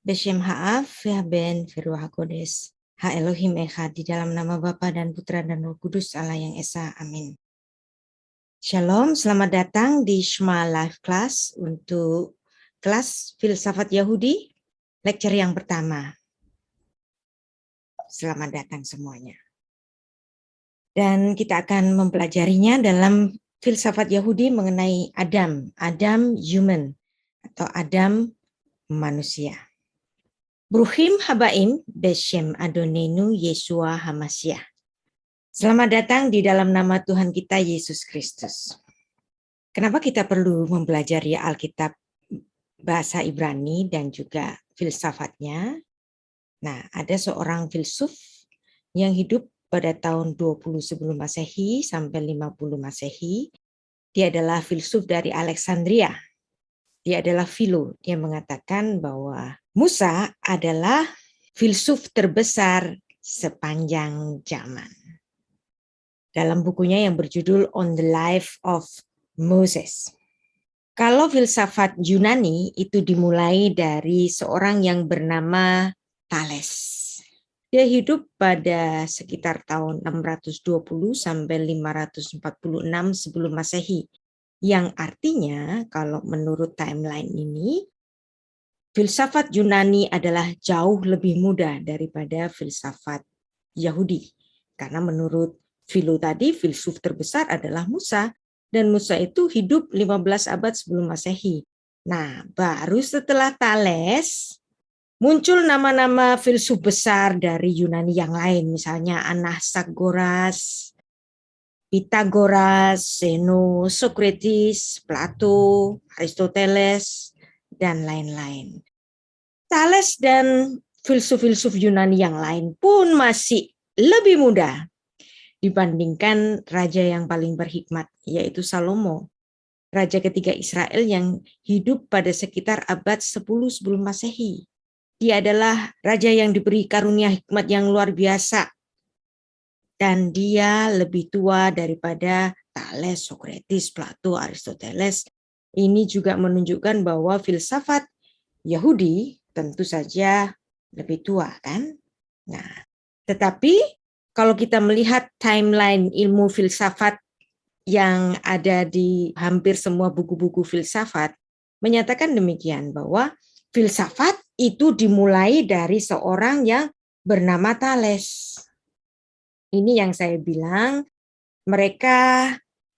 Beshem Ha'af, Ben Firwa HaKodes, Ha Elohim Echad, di dalam nama Bapa dan Putra dan Roh Kudus Allah yang Esa. Amin. Shalom, selamat datang di Shema Live Class untuk kelas Filsafat Yahudi, lecture yang pertama. Selamat datang semuanya. Dan kita akan mempelajarinya dalam Filsafat Yahudi mengenai Adam human, atau Adam manusia. Bruhim habaim beshem Adonenu Yeshua Hamasyah. Selamat datang di dalam nama Tuhan kita Yesus Kristus. Kenapa kita perlu mempelajari Alkitab bahasa Ibrani dan juga filsafatnya? Nah, ada seorang filsuf yang hidup pada tahun 20 sebelum Masehi sampai 50 Masehi. Dia adalah filsuf dari Alexandria. Dia adalah Philo. Dia mengatakan bahwa Musa adalah filsuf terbesar sepanjang zaman. Dalam bukunya yang berjudul On the Life of Moses. Kalau filsafat Yunani itu dimulai dari seorang yang bernama Thales. Dia hidup pada sekitar tahun 620 sampai 546 sebelum Masehi. Yang artinya kalau menurut timeline ini, filsafat Yunani adalah jauh lebih muda daripada filsafat Yahudi. Karena menurut Philo tadi, filsuf terbesar adalah Musa. Dan Musa itu hidup 15 abad sebelum Masehi. Nah, baru setelah Thales, muncul nama-nama filsuf besar dari Yunani yang lain. Misalnya Anaxagoras, Pythagoras, Zeno, Socrates, Plato, Aristoteles, dan lain-lain. Thales dan filsuf-filsuf Yunani yang lain pun masih lebih muda dibandingkan raja yang paling berhikmat, yaitu Salomo, raja ketiga Israel yang hidup pada sekitar abad 10 sebelum Masehi. Dia adalah raja yang diberi karunia hikmat yang luar biasa. Dan dia lebih tua daripada Thales, Socrates, Plato, Aristoteles. Ini juga menunjukkan bahwa filsafat Yahudi tentu saja lebih tua, kan? Nah, tetapi kalau kita melihat timeline ilmu filsafat yang ada di hampir semua buku-buku filsafat, menyatakan demikian bahwa filsafat itu dimulai dari seorang yang bernama Thales. Ini yang saya bilang, mereka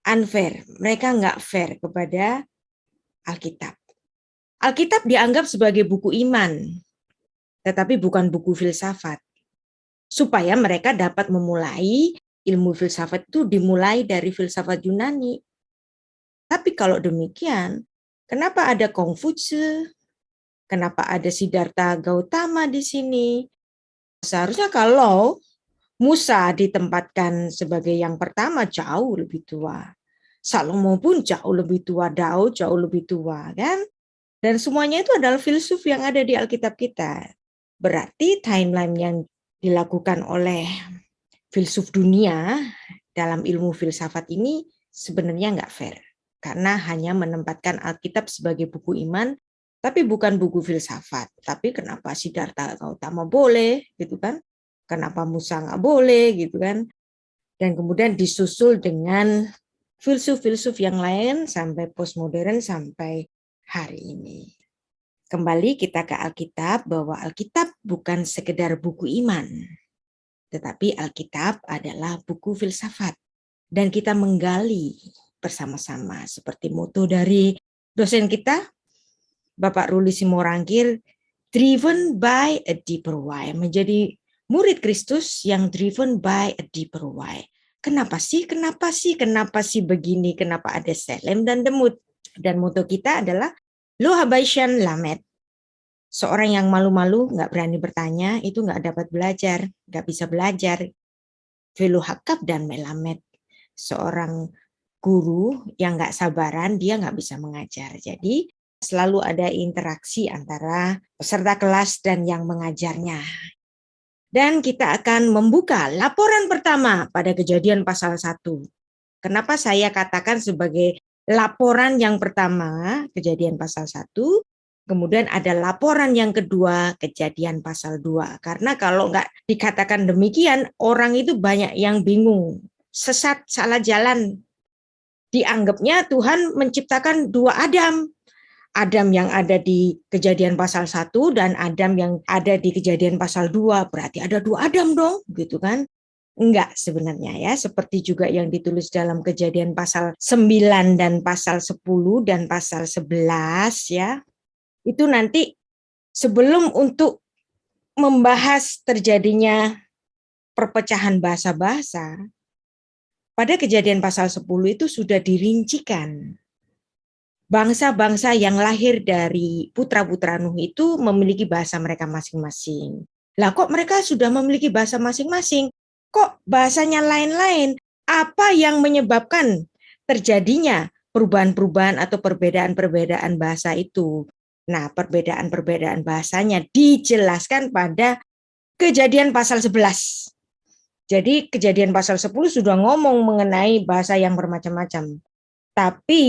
unfair, mereka nggak fair kepada Alkitab. Alkitab dianggap sebagai buku iman, tetapi bukan buku filsafat. Supaya mereka dapat memulai ilmu filsafat itu dimulai dari filsafat Yunani. Tapi kalau demikian, kenapa ada Kongfutsche? Kenapa ada Siddhartha Gautama di sini? Seharusnya kalau Musa ditempatkan sebagai yang pertama jauh lebih tua. Salomo pun jauh lebih tua, Daud jauh lebih tua, kan? Dan semuanya itu adalah filsuf yang ada di Alkitab kita. Berarti timeline yang dilakukan oleh filsuf dunia dalam ilmu filsafat ini sebenarnya nggak fair. Karena hanya menempatkan Alkitab sebagai buku iman, tapi bukan buku filsafat. Tapi kenapa Siddhartha Gautama boleh, gitu kan? Kenapa Musa nggak boleh, gitu kan? Dan kemudian disusul dengan filsuf-filsuf yang lain sampai postmodern sampai hari ini. Kembali kita ke Alkitab, bahwa Alkitab bukan sekedar buku iman, tetapi Alkitab adalah buku filsafat. Dan kita menggali bersama-sama, seperti moto dari dosen kita, Bapak Ruli Simorangkir, driven by a deeper why, menjadi murid Kristus yang driven by a deeper why. Kenapa sih begini, kenapa ada Selem dan Demut. Dan moto kita adalah Lo Habaishan Lamed. Seorang yang malu-malu, nggak berani bertanya, itu nggak dapat belajar, nggak bisa belajar. Velu Hakab dan Melamed. Seorang guru yang nggak sabaran, dia nggak bisa mengajar. Jadi selalu ada interaksi antara peserta kelas dan yang mengajarnya. Dan kita akan membuka laporan pertama pada Kejadian pasal 1. Kenapa saya katakan sebagai laporan yang pertama, Kejadian pasal 1? Kemudian ada laporan yang kedua, Kejadian pasal 2. Karena kalau nggak dikatakan demikian, orang itu banyak yang bingung, sesat, salah jalan. Dianggapnya Tuhan menciptakan dua Adam. Adam yang ada di Kejadian pasal 1 dan Adam yang ada di Kejadian pasal 2. Berarti ada dua Adam dong, gitu kan? Enggak sebenarnya ya, seperti juga yang ditulis dalam Kejadian pasal 9 dan pasal 10 dan pasal 11 ya. Itu nanti sebelum untuk membahas terjadinya perpecahan bahasa-bahasa, pada Kejadian pasal 10 itu sudah dirincikan. Bangsa-bangsa yang lahir dari putra-putra Nuh itu memiliki bahasa mereka masing-masing. Lah kok mereka sudah memiliki bahasa masing-masing? Kok bahasanya lain-lain? Apa yang menyebabkan terjadinya perubahan-perubahan atau perbedaan-perbedaan bahasa itu? Nah, perbedaan-perbedaan bahasanya dijelaskan pada Kejadian pasal 11. Jadi Kejadian pasal 10 sudah ngomong mengenai bahasa yang bermacam-macam. Tapi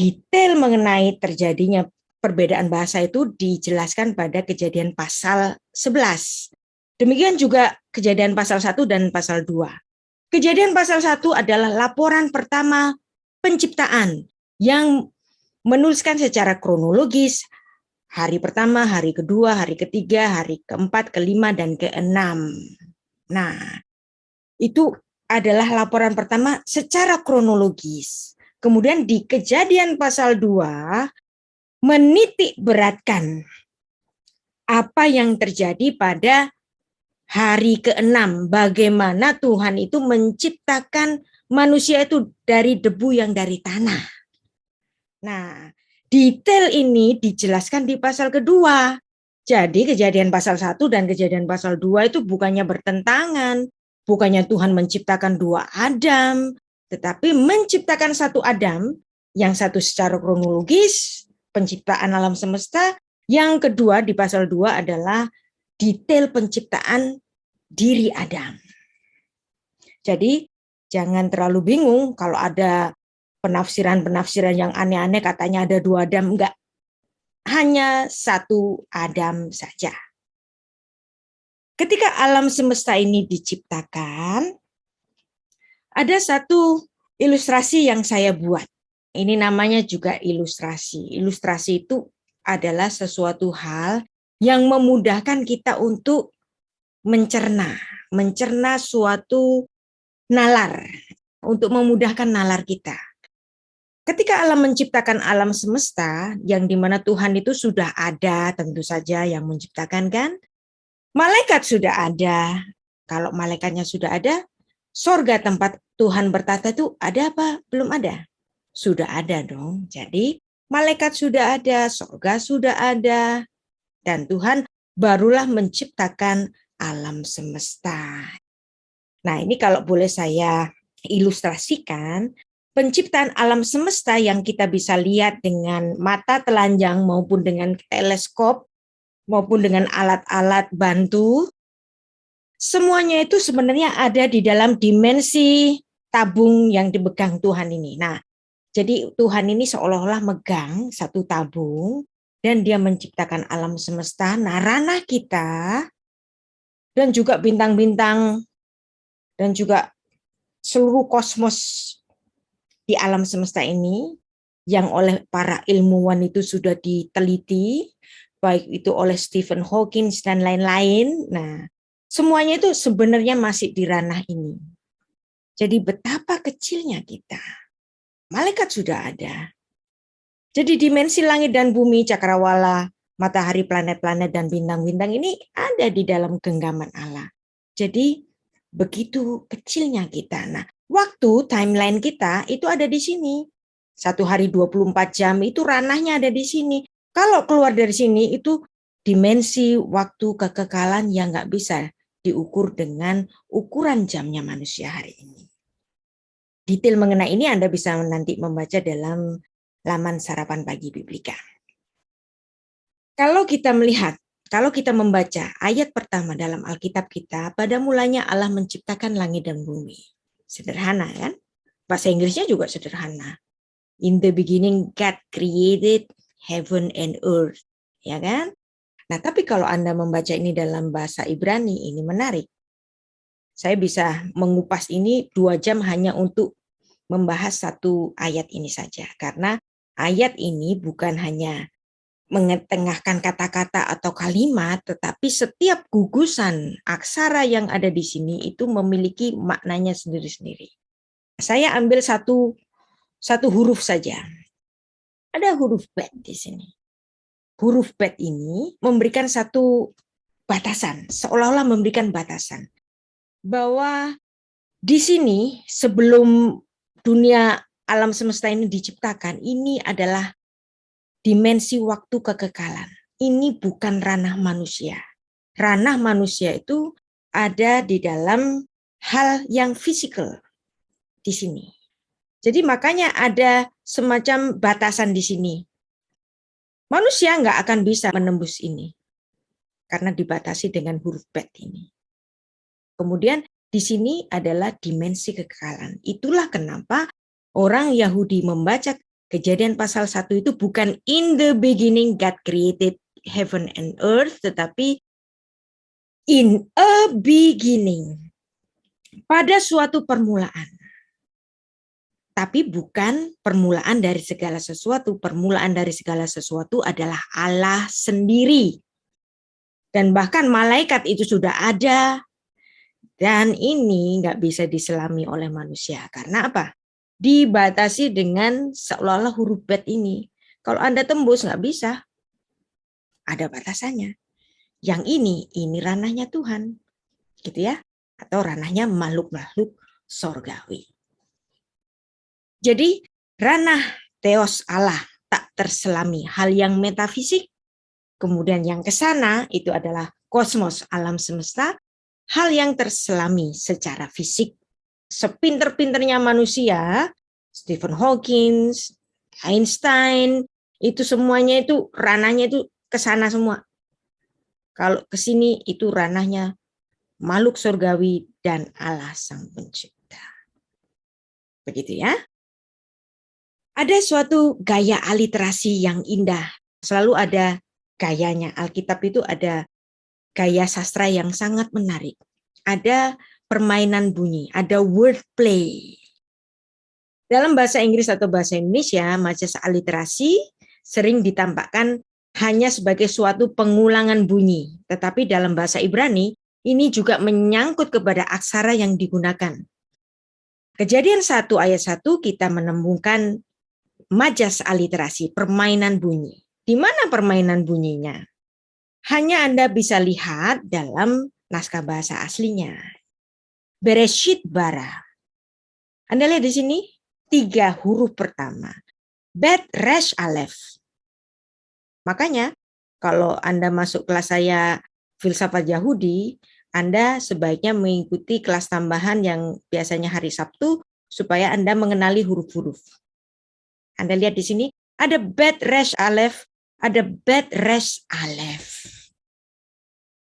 detail mengenai terjadinya perbedaan bahasa itu dijelaskan pada Kejadian pasal 11. Demikian juga Kejadian pasal 1 dan pasal 2. Kejadian pasal 1 adalah laporan pertama penciptaan yang menuliskan secara kronologis hari pertama, hari kedua, hari ketiga, hari keempat, kelima, dan keenam. Nah, itu adalah laporan pertama secara kronologis. Kemudian di Kejadian pasal 2 menitik beratkan apa yang terjadi pada hari ke-6. Bagaimana Tuhan itu menciptakan manusia itu dari debu yang dari tanah. Nah, detail ini dijelaskan di pasal kedua. Jadi Kejadian pasal 1 dan Kejadian pasal 2 itu bukannya bertentangan. Bukannya Tuhan menciptakan dua Adam, tetapi menciptakan satu Adam, yang satu secara kronologis, penciptaan alam semesta, yang kedua di pasal 2 adalah detail penciptaan diri Adam. Jadi jangan terlalu bingung kalau ada penafsiran-penafsiran yang aneh-aneh katanya ada dua Adam. Enggak, hanya satu Adam saja. Ketika alam semesta ini diciptakan, ada satu ilustrasi yang saya buat. Ini namanya juga ilustrasi. Ilustrasi itu adalah sesuatu hal yang memudahkan kita untuk mencerna suatu nalar, untuk memudahkan nalar kita. Ketika Allah menciptakan alam semesta, yang dimana Tuhan itu sudah ada, tentu saja yang menciptakan kan, malaikat sudah ada. Kalau malaikatnya sudah ada, sorga tempat Tuhan bertata itu ada apa? Belum ada. Sudah ada dong. Jadi malaikat sudah ada, sorga sudah ada, dan Tuhan barulah menciptakan alam semesta. Nah, ini kalau boleh saya ilustrasikan, penciptaan alam semesta yang kita bisa lihat dengan mata telanjang maupun dengan teleskop maupun dengan alat-alat bantu, semuanya itu sebenarnya ada di dalam dimensi tabung yang dipegang Tuhan ini. Nah, jadi Tuhan ini seolah-olah megang satu tabung dan dia menciptakan alam semesta. Nah, ranah kita dan juga bintang-bintang dan juga seluruh kosmos di alam semesta ini yang oleh para ilmuwan itu sudah diteliti, baik itu oleh Stephen Hawking dan lain-lain. Nah, semuanya itu sebenarnya masih di ranah ini. Jadi betapa kecilnya kita. Malaikat sudah ada. Jadi dimensi langit dan bumi, cakrawala, matahari, planet-planet, dan bintang-bintang ini ada di dalam genggaman Allah. Jadi begitu kecilnya kita. Nah, waktu timeline kita itu ada di sini. 1 hari 24 jam itu ranahnya ada di sini. Kalau keluar dari sini itu dimensi waktu kekekalan yang nggak bisa diukur dengan ukuran jamnya manusia hari ini. Detail mengenai ini Anda bisa nanti membaca dalam laman Sarapan Pagi Biblika. Kalau kita melihat, kalau kita membaca ayat pertama dalam Alkitab kita, pada mulanya Allah menciptakan langit dan bumi. Sederhana kan? Bahasa Inggrisnya juga sederhana. In the beginning God created heaven and earth, ya kan? Nah, tapi kalau Anda membaca ini dalam bahasa Ibrani, ini menarik. Saya bisa mengupas ini 2 jam hanya untuk membahas satu ayat ini saja. Karena ayat ini bukan hanya mengetengahkan kata-kata atau kalimat, tetapi setiap gugusan aksara yang ada di sini itu memiliki maknanya sendiri-sendiri. Saya ambil satu huruf saja. Ada huruf bet di sini. Huruf bet ini memberikan satu batasan, seolah-olah memberikan batasan. Bahwa di sini sebelum dunia alam semesta ini diciptakan, ini adalah dimensi waktu kekekalan. Ini bukan ranah manusia. Ranah manusia itu ada di dalam hal yang fisikal di sini. Jadi makanya ada semacam batasan di sini. Manusia nggak akan bisa menembus ini karena dibatasi dengan huruf bet ini. Kemudian di sini adalah dimensi kekekalan. Itulah kenapa orang Yahudi membaca Kejadian pasal 1 itu bukan in the beginning God created heaven and earth, tetapi in a beginning. Pada suatu permulaan. Tapi bukan permulaan dari segala sesuatu. Permulaan dari segala sesuatu adalah Allah sendiri. Dan bahkan malaikat itu sudah ada. Dan ini nggak bisa diselami oleh manusia. Karena apa? Dibatasi dengan seolah-olah huruf bet ini. Kalau Anda tembus nggak bisa. Ada batasannya. Yang ini ranahnya Tuhan. Gitu ya. Atau ranahnya makhluk-makhluk sorgawi. Jadi ranah teos Allah tak terselami. Hal yang metafisik. Kemudian yang ke sana itu adalah kosmos alam semesta. Hal yang terselami secara fisik. Sepinter-pinternya manusia, Stephen Hawking, Einstein, itu semuanya itu ranahnya itu ke sana semua. Kalau ke sini itu ranahnya makhluk surgawi dan Allah Sang Pencipta. Begitu ya. Ada suatu gaya aliterasi yang indah. Selalu ada gayanya. Alkitab itu ada gaya sastra yang sangat menarik. Ada permainan bunyi, ada wordplay. Dalam bahasa Inggris atau bahasa Indonesia, majas aliterasi sering ditampakkan hanya sebagai suatu pengulangan bunyi. Tetapi dalam bahasa Ibrani, ini juga menyangkut kepada aksara yang digunakan. Kejadian 1 ayat 1 kita menemukan majas aliterasi, permainan bunyi. Di mana permainan bunyinya? Hanya Anda bisa lihat dalam naskah bahasa aslinya. Bereshit bara. Anda lihat di sini 3 huruf pertama. Bet, resh, alef. Makanya kalau Anda masuk kelas saya filsafat Yahudi, Anda sebaiknya mengikuti kelas tambahan yang biasanya hari Sabtu supaya Anda mengenali huruf-huruf. Anda lihat di sini ada bet, resh, alef, ada bet, resh, alef.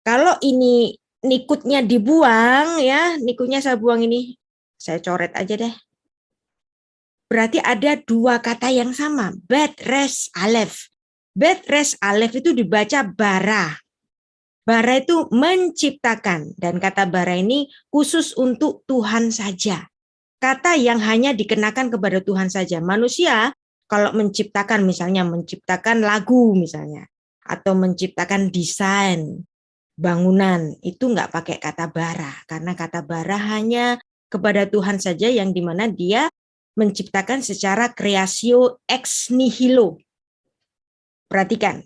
Kalau ini nikutnya dibuang ya, nikutnya saya buang ini. Saya coret aja deh. Berarti ada 2 kata yang sama. Bet, res, alef. Bet, res, alef itu dibaca bara. Bara itu menciptakan. Dan kata bara ini khusus untuk Tuhan saja. Kata yang hanya dikenakan kepada Tuhan saja. Manusia kalau menciptakan misalnya menciptakan lagu misalnya. Atau menciptakan desain bangunan itu nggak pakai kata bara karena kata bara hanya kepada Tuhan saja yang dimana dia menciptakan secara creatio ex nihilo. Perhatikan,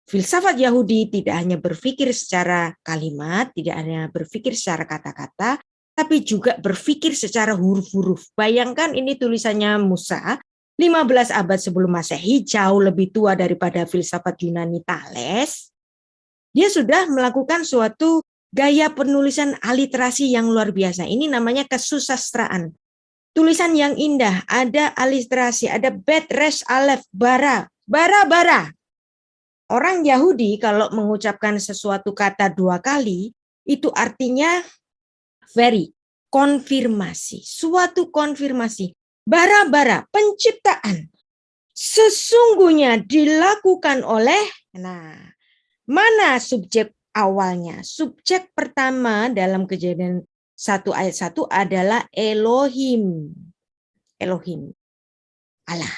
filsafat Yahudi tidak hanya berpikir secara kalimat, tidak hanya berpikir secara kata-kata, tapi juga berpikir secara huruf-huruf. Bayangkan ini tulisannya Musa, 15 abad sebelum Masehi, jauh lebih tua daripada filsafat Yunani Thales. Dia sudah melakukan suatu gaya penulisan aliterasi yang luar biasa. Ini namanya kesusastraan. Tulisan yang indah, ada aliterasi, ada bet, resh, alef, bara. Bara, bara. Orang Yahudi kalau mengucapkan sesuatu kata 2 kali, itu artinya very, konfirmasi. Suatu konfirmasi. Bara, bara, penciptaan. sesungguhnya dilakukan oleh, nah, mana subjek awalnya? Subjek pertama dalam Kejadian 1 ayat 1 adalah Elohim. Elohim, Allah.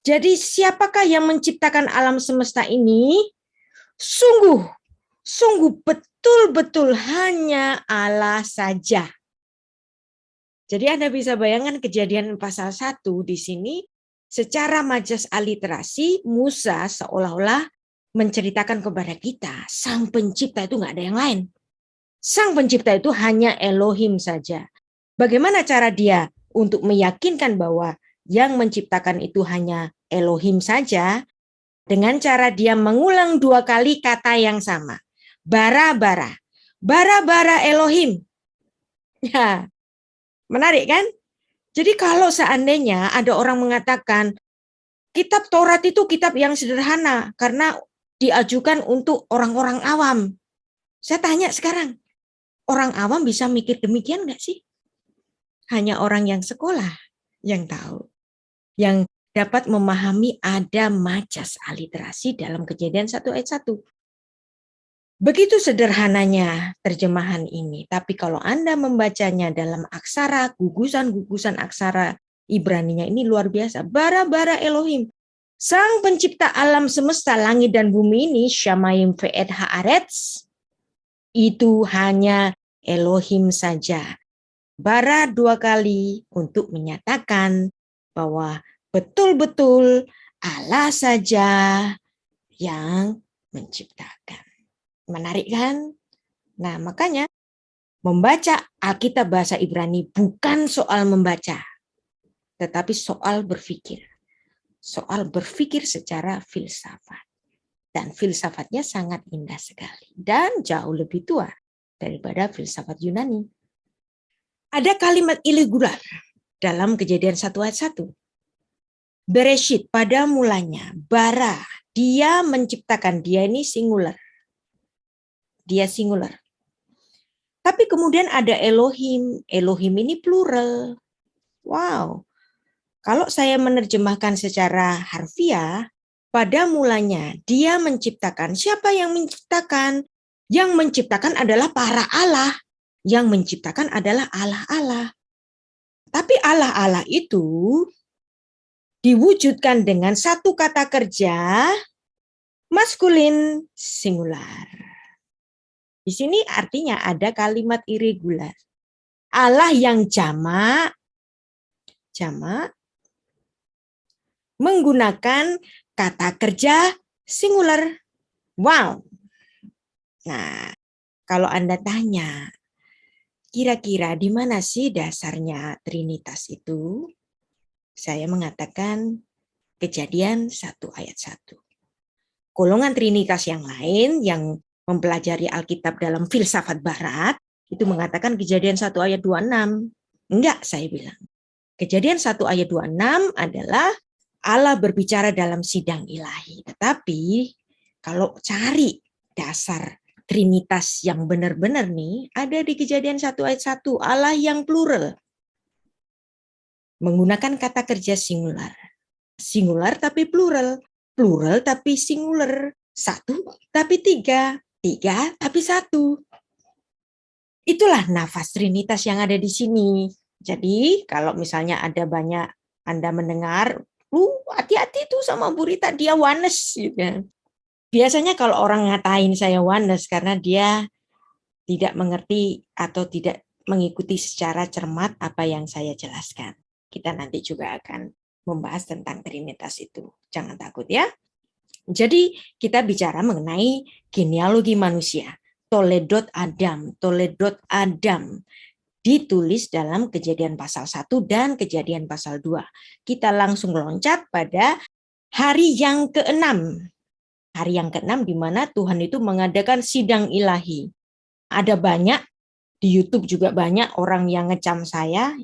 Jadi siapakah yang menciptakan alam semesta ini? Sungguh betul-betul hanya Allah saja. Jadi Anda bisa bayangkan Kejadian pasal 1 di sini, secara majas aliterasi, Musa seolah-olah menceritakan kepada kita, Sang Pencipta itu nggak ada yang lain. Sang Pencipta itu hanya Elohim saja. Bagaimana cara dia untuk meyakinkan bahwa yang menciptakan itu hanya Elohim saja? Dengan cara dia mengulang 2 kali kata yang sama. Bara-bara. Bara-bara Elohim. Ya, menarik kan? Jadi kalau seandainya ada orang mengatakan kitab Taurat itu kitab yang sederhana karena diajukan untuk orang-orang awam. Saya tanya sekarang, orang awam bisa mikir demikian nggak sih? Hanya orang yang sekolah yang tahu. Yang dapat memahami ada majas aliterasi dalam Kejadian 1 ayat 1. Begitu sederhananya terjemahan ini, tapi kalau Anda membacanya dalam aksara, gugusan-gugusan aksara Ibraninya ini luar biasa. Bara-bara Elohim, Sang Pencipta alam semesta, langit dan bumi ini, Shamayim ve'et haaretz, itu hanya Elohim saja. Bara 2 kali untuk menyatakan bahwa betul-betul Allah saja yang menciptakan. Menarik kan? Nah, makanya membaca Alkitab bahasa Ibrani bukan soal membaca, tetapi soal berpikir. Soal berpikir secara filsafat. Dan filsafatnya sangat indah sekali. Dan jauh lebih tua daripada filsafat Yunani. Ada kalimat irregular dalam Kejadian 1 ayat 1. Bereshit, pada mulanya, bara, dia menciptakan, dia ini singular. Dia singular. Tapi kemudian ada Elohim, Elohim ini plural. Wow. Kalau saya menerjemahkan secara harfiah, pada mulanya dia menciptakan. Siapa yang menciptakan? Yang menciptakan adalah para Allah. Yang menciptakan adalah Allah-Allah. Tapi Allah-Allah itu diwujudkan dengan satu kata kerja maskulin singular. Di sini artinya ada kalimat irregular. Allah yang jamak menggunakan kata kerja singular. Wow. Nah, kalau Anda tanya, kira-kira di mana sih dasarnya Trinitas itu? Saya mengatakan Kejadian 1 ayat 1. Golongan Trinitas yang lain yang mempelajari Alkitab dalam filsafat barat itu mengatakan Kejadian 1 ayat 26. Enggak, saya bilang. Kejadian 1 ayat 26 adalah Allah berbicara dalam sidang ilahi. Tetapi kalau cari dasar Trinitas yang benar-benar nih, ada di Kejadian 1 ayat 1, Allah yang plural. Menggunakan kata kerja singular. Singular tapi plural. Plural tapi singular. 1 tapi 3. 3 tapi 1. Itulah nafas Trinitas yang ada di sini. Jadi kalau misalnya ada banyak Anda mendengar, hati-hati tuh sama Bu Rita, dia oneness gitu. Biasanya kalau orang ngatain saya oneness karena dia tidak mengerti atau tidak mengikuti secara cermat apa yang saya jelaskan. Kita nanti juga akan membahas tentang Trinitas itu. Jangan takut ya. Jadi kita bicara mengenai genealogi manusia. Toledot Adam. Ditulis dalam Kejadian pasal 1 dan Kejadian pasal 2. Kita langsung loncat pada hari yang ke-6. Hari yang ke-6 di mana Tuhan itu mengadakan sidang ilahi. Ada banyak, di YouTube juga banyak orang yang ngecam saya,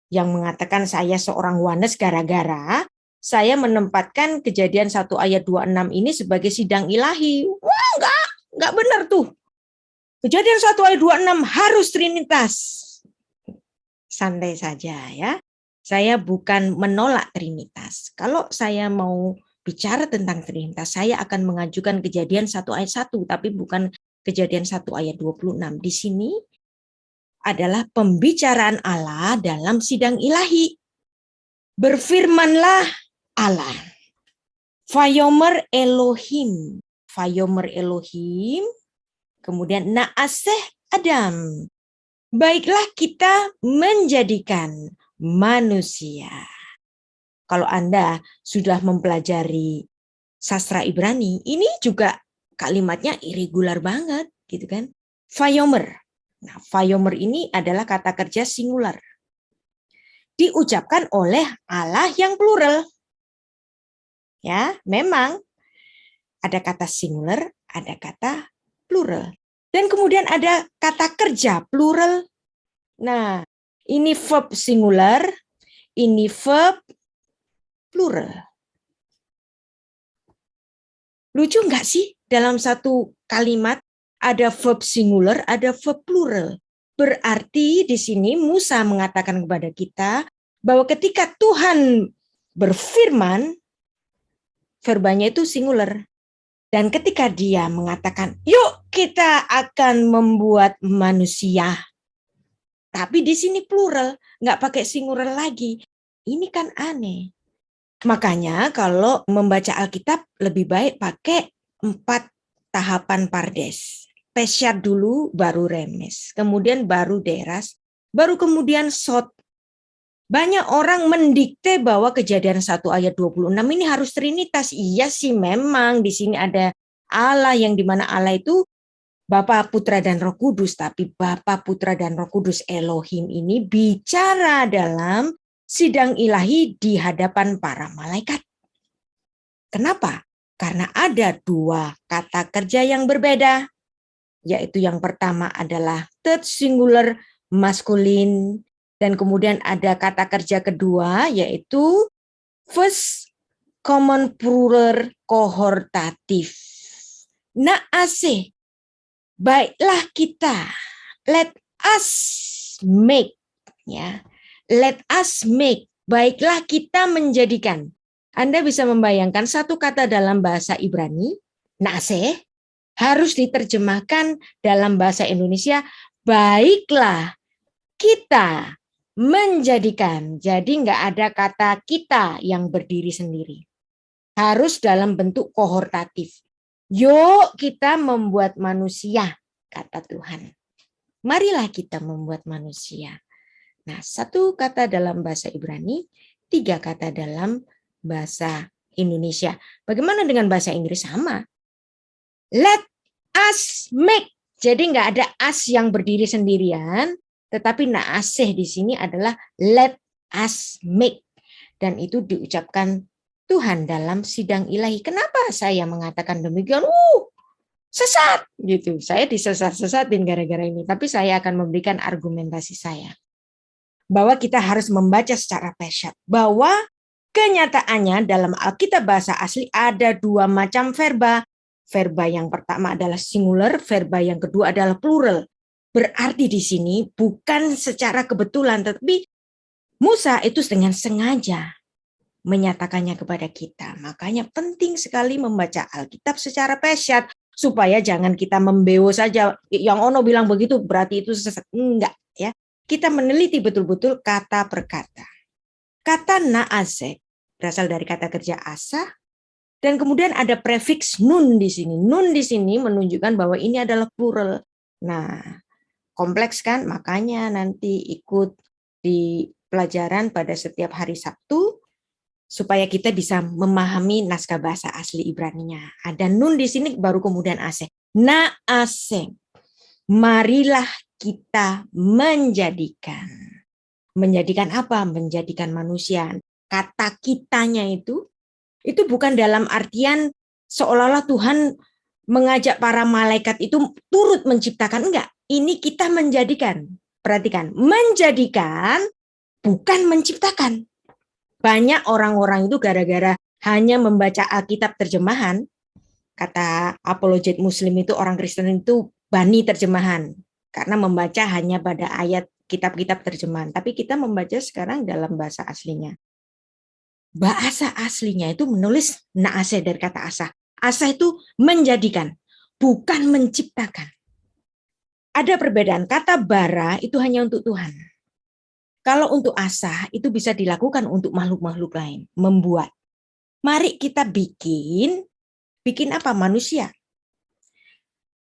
yang mengatakan saya seorang oneness gara-gara saya menempatkan Kejadian 1 ayat 26 ini sebagai sidang ilahi. Wah, enggak benar tuh. Kejadian 1 ayat 26 harus Trinitas. Santai saja ya. Saya bukan menolak Trinitas. Kalau saya mau bicara tentang Trinitas, saya akan mengajukan Kejadian 1 ayat 1, tapi bukan Kejadian 1 ayat 26. Di sini adalah pembicaraan Allah dalam sidang ilahi. Berfirmanlah Allah. Vayomer Elohim. Vayomer Elohim. Kemudian Naaseh Adam. Baiklah kita menjadikan manusia. Kalau Anda sudah mempelajari sastra Ibrani, ini juga kalimatnya irregular banget, gitu kan? Vayomer. Nah, vayomer ini adalah kata kerja singular. Diucapkan oleh Allah yang plural. Ya, memang ada kata singular, ada kata plural. Dan kemudian ada kata kerja plural. Nah, ini verb singular, ini verb plural. Lucu nggak sih dalam satu kalimat ada verb singular, ada verb plural. Berarti di sini Musa mengatakan kepada kita bahwa ketika Tuhan berfirman, verbanya itu singular. Dan ketika dia mengatakan, yuk kita akan membuat manusia. Tapi di sini plural, nggak pakai singular lagi. Ini kan aneh. Makanya kalau membaca Alkitab lebih baik pakai 4 tahapan pardes. Pesyat dulu, baru remes. Kemudian baru deras, baru kemudian sot. Banyak orang mendikte bahwa Kejadian 1 ayat 26 ini harus Trinitas. Iya sih memang di sini ada Allah yang dimana Allah itu Bapa, Putra, dan Roh Kudus. Tapi Bapa, Putra, dan Roh Kudus Elohim ini bicara dalam sidang ilahi di hadapan para malaikat. Kenapa? Karena ada 2 kata kerja yang berbeda. Yaitu yang pertama adalah third singular maskulin. Dan kemudian ada kata kerja kedua yaitu first common plural kohortatif. Naaseh, baiklah kita, let us make, ya, let us make, baiklah kita menjadikan. Anda bisa membayangkan satu kata dalam bahasa Ibrani, naaseh, harus diterjemahkan dalam bahasa Indonesia, baiklah kita menjadikan. Jadi nggak ada kata kita yang berdiri sendiri. Harus dalam bentuk kohortatif. Yuk kita membuat manusia, kata Tuhan. Marilah kita membuat manusia. Nah, 1 kata dalam bahasa Ibrani, 3 kata dalam bahasa Indonesia. Bagaimana dengan bahasa Inggris? Sama. Let us make. Jadi nggak ada us yang berdiri sendirian, tetapi naaseh di sini adalah let us make. Dan itu diucapkan Tuhan dalam sidang ilahi. Kenapa saya mengatakan demikian? Sesat gitu. Saya disesat-sesatin gara-gara ini. Tapi saya akan memberikan argumentasi saya. Bahwa kita harus membaca secara pesyat. Bahwa kenyataannya dalam Alkitab bahasa asli ada 2 macam verba. Verba yang pertama adalah singular, verba yang kedua adalah plural. Berarti di sini bukan secara kebetulan, tetapi Musa itu dengan sengaja menyatakannya kepada kita. Makanya penting sekali membaca Alkitab secara pesyat, supaya jangan kita membeo saja. Yang ono bilang begitu berarti itu sesat. Enggak, ya. Kita meneliti betul-betul kata per kata. Kata naaseh berasal dari kata kerja asa, dan kemudian ada prefiks nun di sini. Nun di sini menunjukkan bahwa ini adalah plural. Nah, kompleks kan? Makanya nanti ikut di pelajaran pada setiap hari Sabtu supaya kita bisa memahami naskah bahasa asli Ibraninya. Ada nun di sini baru kemudian aseh. Naaseh. Marilah kita menjadikan. Menjadikan apa? Menjadikan manusia. Kata kitanya itu bukan dalam artian seolah-olah Tuhan mengajak para malaikat itu turut menciptakan. Enggak. Ini kita menjadikan. Perhatikan, menjadikan bukan menciptakan. Banyak orang-orang itu gara-gara hanya membaca Alkitab terjemahan, kata apologet Muslim itu orang Kristen itu bani terjemahan. Karena membaca hanya pada ayat kitab-kitab terjemahan, tapi kita membaca sekarang dalam bahasa aslinya. Bahasa aslinya itu menulis naase dari kata asa. Asa itu menjadikan, bukan menciptakan. Ada perbedaan, kata bara itu hanya untuk Tuhan. Kalau untuk asa itu bisa dilakukan untuk makhluk-makhluk lain, membuat. Mari kita bikin apa? Manusia.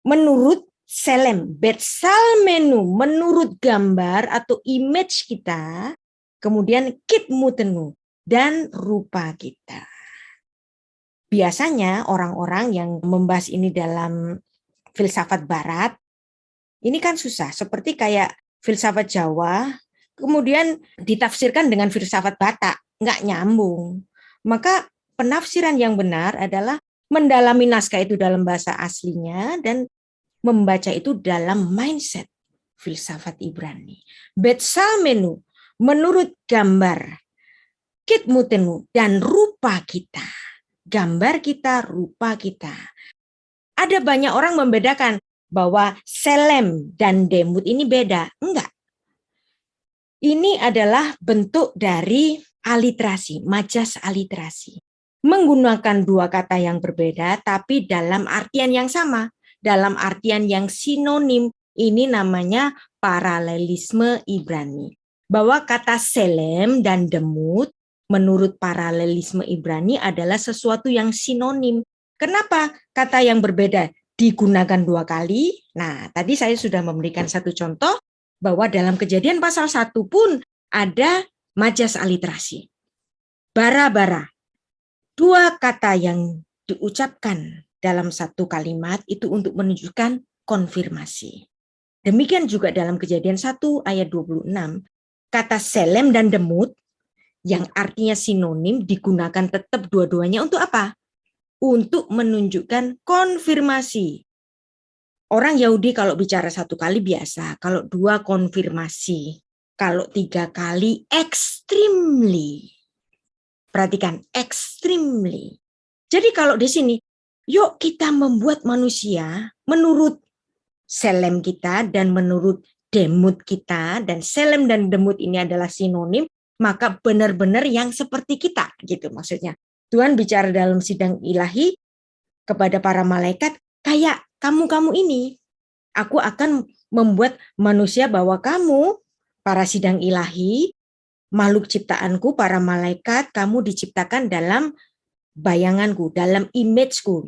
Menurut Selem, Betsalmenu, menurut gambar atau image kita, kemudian kitmutenu, dan rupa kita. Biasanya orang-orang yang membahas ini dalam filsafat barat, ini kan susah, seperti kayak filsafat Jawa, kemudian ditafsirkan dengan filsafat Batak, nggak nyambung. Maka penafsiran yang benar adalah mendalami naskah itu dalam bahasa aslinya dan membaca itu dalam mindset filsafat Ibrani. Betsalmenu, menurut gambar, kitmutenu, dan rupa kita. Gambar kita, rupa kita. Ada banyak orang membedakan bahwa selem dan demut ini beda. Enggak. Ini adalah bentuk dari aliterasi, majas aliterasi. Menggunakan dua kata yang berbeda tapi dalam artian yang sama. Dalam artian yang sinonim, ini namanya paralelisme Ibrani. Bahwa kata selem dan demut menurut paralelisme Ibrani adalah sesuatu yang sinonim. Kenapa kata yang berbeda digunakan dua kali? Nah, tadi saya sudah memberikan satu contoh bahwa dalam Kejadian pasal 1 pun ada majas aliterasi. Bara-bara. Dua kata yang diucapkan dalam satu kalimat itu untuk menunjukkan konfirmasi. Demikian juga dalam Kejadian 1 ayat 26. Kata selem dan demut yang artinya sinonim digunakan tetap dua-duanya untuk apa? Untuk menunjukkan konfirmasi. Orang Yahudi kalau bicara satu kali biasa, kalau dua konfirmasi, kalau tiga kali extremely. Perhatikan, extremely. Jadi kalau di sini, yuk kita membuat manusia menurut selem kita dan menurut demut kita, dan selem dan demut ini adalah sinonim, maka benar-benar yang seperti kita, gitu maksudnya. Tuhan bicara dalam sidang ilahi kepada para malaikat, kayak kamu-kamu ini, aku akan membuat manusia bahwa kamu, para sidang ilahi, makhluk ciptaanku, para malaikat, kamu diciptakan dalam bayanganku, dalam imageku.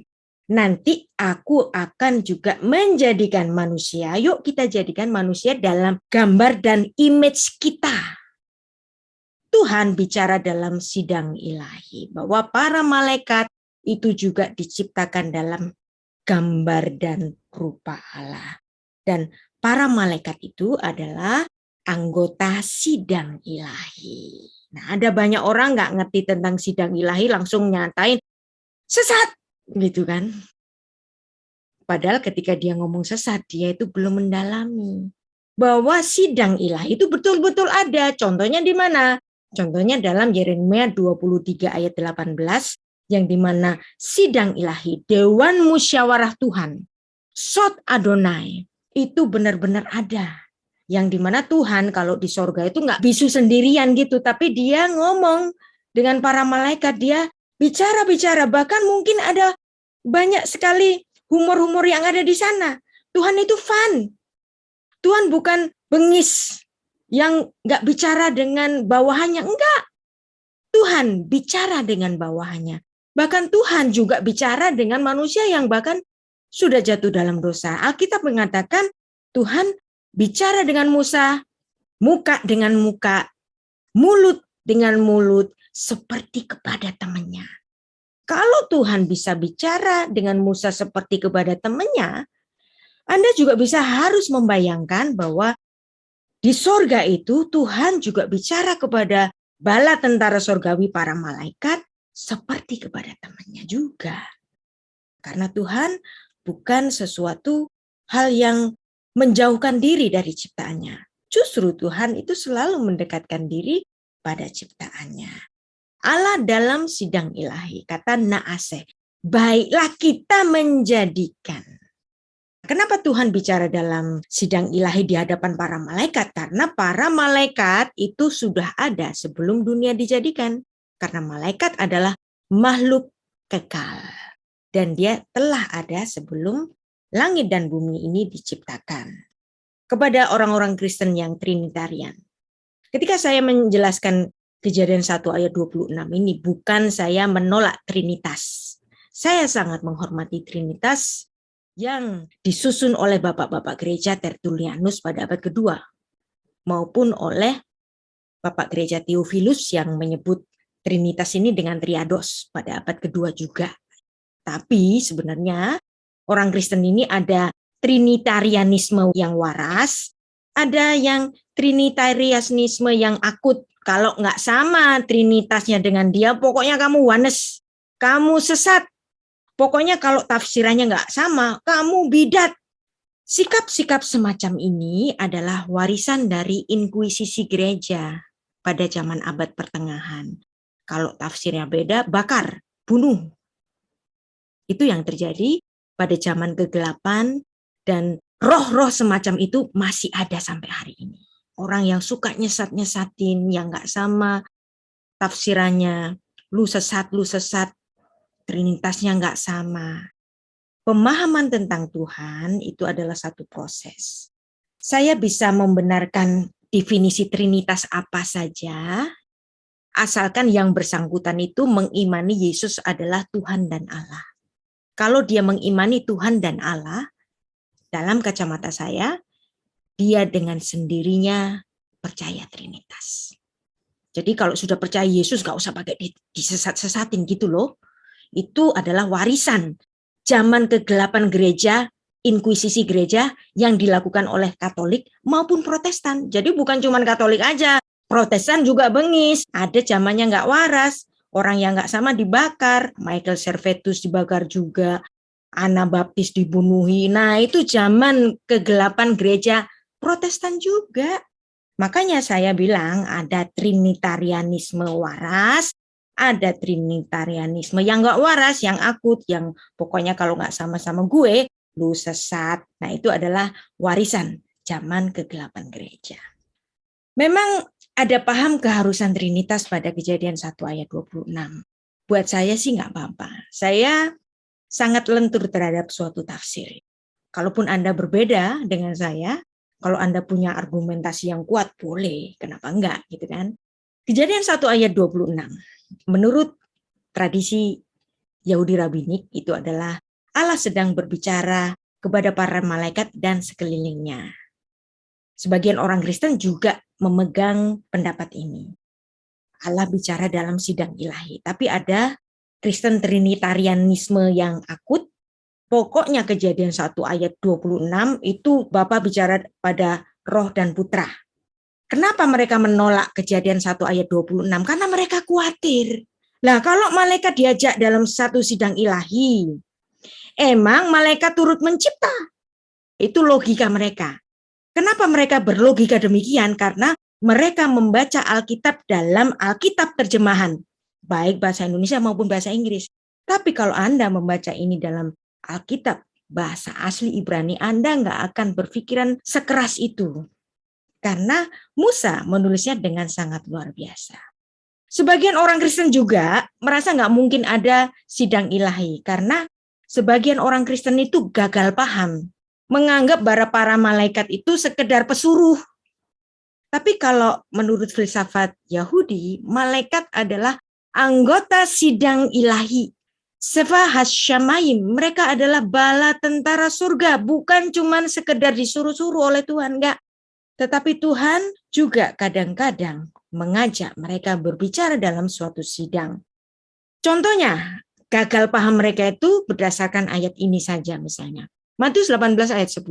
Nanti aku akan juga menjadikan manusia, yuk kita jadikan manusia dalam gambar dan image kita. Tuhan bicara dalam sidang ilahi bahwa para malaikat itu juga diciptakan dalam gambar dan rupa Allah. Dan para malaikat itu adalah anggota sidang ilahi. Nah, ada banyak orang nggak ngerti tentang sidang ilahi langsung nyatain sesat, gitu kan. Padahal ketika dia ngomong sesat, dia itu belum mendalami bahwa sidang ilahi itu betul-betul ada. Contohnya di mana? Contohnya dalam Yeremia 23 ayat 18, yang di mana sidang ilahi, Dewan Musyawarah Tuhan, Sot Adonai, itu benar-benar ada. Yang di mana Tuhan kalau di sorga itu nggak bisu sendirian gitu, tapi dia ngomong dengan para malaikat, dia bicara-bicara, bahkan mungkin ada banyak sekali humor-humor yang ada di sana. Tuhan itu fun. Tuhan bukan bengis yang nggak bicara dengan bawahannya, enggak. Tuhan bicara dengan bawahannya. Bahkan Tuhan juga bicara dengan manusia yang bahkan sudah jatuh dalam dosa. Alkitab mengatakan Tuhan bicara dengan Musa, muka dengan muka, mulut dengan mulut, seperti kepada temannya. Kalau Tuhan bisa bicara dengan Musa seperti kepada temannya, Anda juga bisa harus membayangkan bahwa di sorga itu Tuhan juga bicara kepada bala tentara sorgawi para malaikat seperti kepada temannya juga. Karena Tuhan bukan sesuatu hal yang menjauhkan diri dari ciptaannya. Justru Tuhan itu selalu mendekatkan diri pada ciptaannya. Allah dalam sidang ilahi, kata naase, baiklah kita menjadikan. Kenapa Tuhan bicara dalam sidang ilahi di hadapan para malaikat? Karena para malaikat itu sudah ada sebelum dunia dijadikan. Karena malaikat adalah makhluk kekal. Dan dia telah ada sebelum langit dan bumi ini diciptakan. Kepada orang-orang Kristen yang Trinitarian. Ketika saya menjelaskan Kejadian 1 ayat 26 ini, bukan saya menolak Trinitas. Saya sangat menghormati Trinitas yang disusun oleh bapak-bapak gereja Tertullianus pada abad kedua, maupun oleh bapak gereja Theophilus yang menyebut Trinitas ini dengan Triados pada abad kedua juga. Tapi sebenarnya orang Kristen ini ada Trinitarianisme yang waras, ada yang Trinitarianisme yang akut. Kalau nggak sama Trinitasnya dengan dia, pokoknya kamu wanes, kamu sesat. Pokoknya kalau tafsirannya nggak sama, kamu bidat. Sikap-sikap semacam ini adalah warisan dari inkuisisi gereja pada zaman abad pertengahan. Kalau tafsirnya beda, bakar, bunuh. Itu yang terjadi pada zaman kegelapan, dan roh-roh semacam itu masih ada sampai hari ini. Orang yang suka nyesat-nyesatin, yang nggak sama tafsirannya, lu sesat, Trinitasnya nggak sama. Pemahaman tentang Tuhan itu adalah satu proses. Saya bisa membenarkan definisi Trinitas apa saja, asalkan yang bersangkutan itu mengimani Yesus adalah Tuhan dan Allah. Kalau dia mengimani Tuhan dan Allah, dalam kacamata saya, dia dengan sendirinya percaya Trinitas. Jadi kalau sudah percaya Yesus, nggak usah pakai disesat-sesatin gitu loh. Itu adalah warisan zaman kegelapan gereja, inkuisisi gereja yang dilakukan oleh Katolik maupun Protestan. Jadi bukan cuma Katolik aja, Protestan juga bengis. Ada zamannya nggak waras, orang yang nggak sama dibakar, Michael Servetus dibakar juga, Anabaptis dibunuhi. Nah itu zaman kegelapan gereja Protestan juga. Makanya saya bilang ada Trinitarianisme waras, ada Trinitarianisme yang nggak waras, yang akut, yang pokoknya kalau nggak sama-sama gue, lu sesat. Nah itu adalah warisan zaman kegelapan gereja. Memang ada paham keharusan Trinitas pada Kejadian 1 ayat 26. Buat saya sih nggak apa-apa. Saya sangat lentur terhadap suatu tafsir. Kalaupun Anda berbeda dengan saya, kalau Anda punya argumentasi yang kuat, boleh. Kenapa enggak? Gitu kan? Kejadian 1 ayat 26. Menurut tradisi Yahudi Rabbinik itu adalah Allah sedang berbicara kepada para malaikat dan sekelilingnya. Sebagian orang Kristen juga memegang pendapat ini. Allah bicara dalam sidang ilahi. Tapi ada Kristen Trinitarianisme yang akut. Pokoknya Kejadian 1 ayat 26 itu Bapa bicara pada Roh dan Putra. Kenapa mereka menolak Kejadian 1 ayat 26? Karena mereka khawatir. Nah, kalau malaikat diajak dalam satu sidang ilahi, emang malaikat turut mencipta. Itu logika mereka. Kenapa mereka berlogika demikian? Karena mereka membaca Alkitab dalam Alkitab terjemahan, baik bahasa Indonesia maupun bahasa Inggris. Tapi kalau Anda membaca ini dalam Alkitab bahasa asli Ibrani, Anda nggak akan berpikiran sekeras itu. Karena Musa menulisnya dengan sangat luar biasa. Sebagian orang Kristen juga merasa nggak mungkin ada sidang ilahi. Karena sebagian orang Kristen itu gagal paham. Menganggap para malaikat itu sekedar pesuruh. Tapi kalau menurut filsafat Yahudi, malaikat adalah anggota sidang ilahi. Seva Hasyamayim, mereka adalah bala tentara surga. Bukan cuma sekedar disuruh-suruh oleh Tuhan, enggak. Tetapi Tuhan juga kadang-kadang mengajak mereka berbicara dalam suatu sidang. Contohnya, gagal paham mereka itu berdasarkan ayat ini saja misalnya. Matius 18 ayat 10.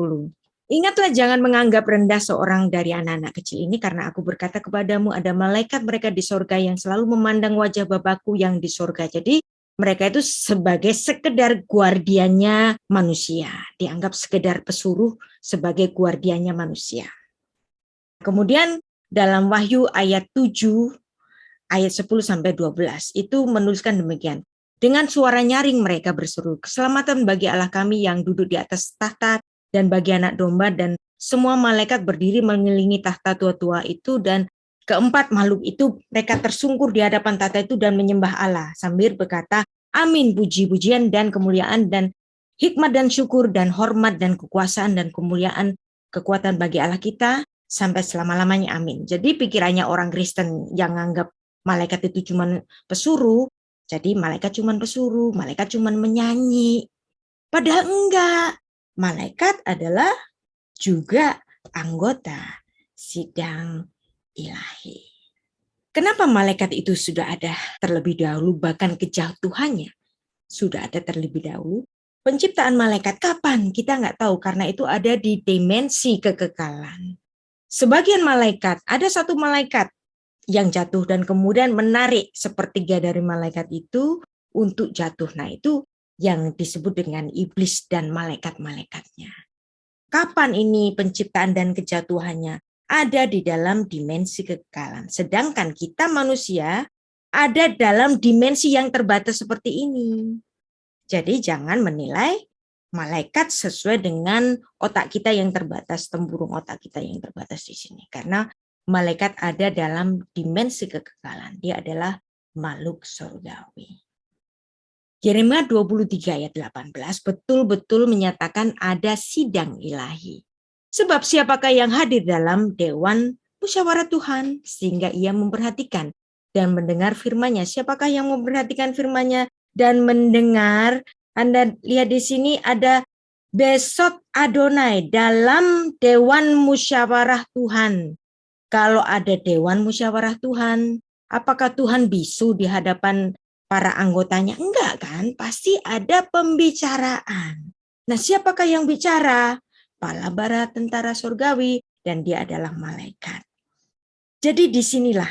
Ingatlah jangan menganggap rendah seorang dari anak-anak kecil ini, karena aku berkata kepadamu ada malaikat mereka di sorga yang selalu memandang wajah Bapakku yang di sorga. Jadi mereka itu sebagai sekedar guardiannya manusia. Dianggap sekedar pesuruh sebagai guardiannya manusia. Kemudian dalam Wahyu ayat 7, ayat 10-12, itu menuliskan demikian. Dengan suara nyaring mereka berseru, keselamatan bagi Allah kami yang duduk di atas tahta dan bagi anak domba, dan semua malaikat berdiri mengelilingi tahta tua-tua itu, dan keempat makhluk itu mereka tersungkur di hadapan tahta itu dan menyembah Allah sambil berkata, amin, puji-pujian dan kemuliaan dan hikmat dan syukur dan hormat dan kekuasaan dan kemuliaan kekuatan bagi Allah kita sampai selama-lamanya, amin. Jadi pikirannya orang Kristen yang anggap malaikat itu cuma pesuruh, jadi malaikat cuma pesuruh, malaikat cuma menyanyi. Padahal enggak, malaikat adalah juga anggota sidang ilahi. Kenapa malaikat itu sudah ada terlebih dahulu, bahkan kejatuhannya sudah ada terlebih dahulu? Penciptaan malaikat kapan? Kita nggak tahu karena itu ada di dimensi kekekalan. Sebagian malaikat, ada satu malaikat yang jatuh dan kemudian menarik sepertiga dari malaikat itu untuk jatuh. Nah, itu yang disebut dengan iblis dan malaikat-malaikatnya. Kapan ini penciptaan dan kejatuhannya? Ada di dalam dimensi kekekalan. Sedangkan kita manusia ada dalam dimensi yang terbatas seperti ini. Jadi jangan menilai malaikat sesuai dengan otak kita yang terbatas, tempurung otak kita yang terbatas di sini. Karena malaikat ada dalam dimensi kekekalan. Dia adalah makhluk surgawi. Yeremia 23 ayat 18 betul-betul menyatakan ada sidang ilahi. Sebab siapakah yang hadir dalam dewan musyawarah Tuhan sehingga ia memperhatikan dan mendengar firman-Nya? Siapakah yang memperhatikan firman-Nya dan mendengar? Anda lihat di sini ada besot Adonai dalam dewan musyawarah Tuhan. Kalau ada dewan musyawarah Tuhan, apakah Tuhan bisu di hadapan para anggotanya? Enggak kan? Pasti ada pembicaraan. Nah, siapakah yang bicara? Palabara tentara surgawi, dan dia adalah malaikat. Jadi disinilah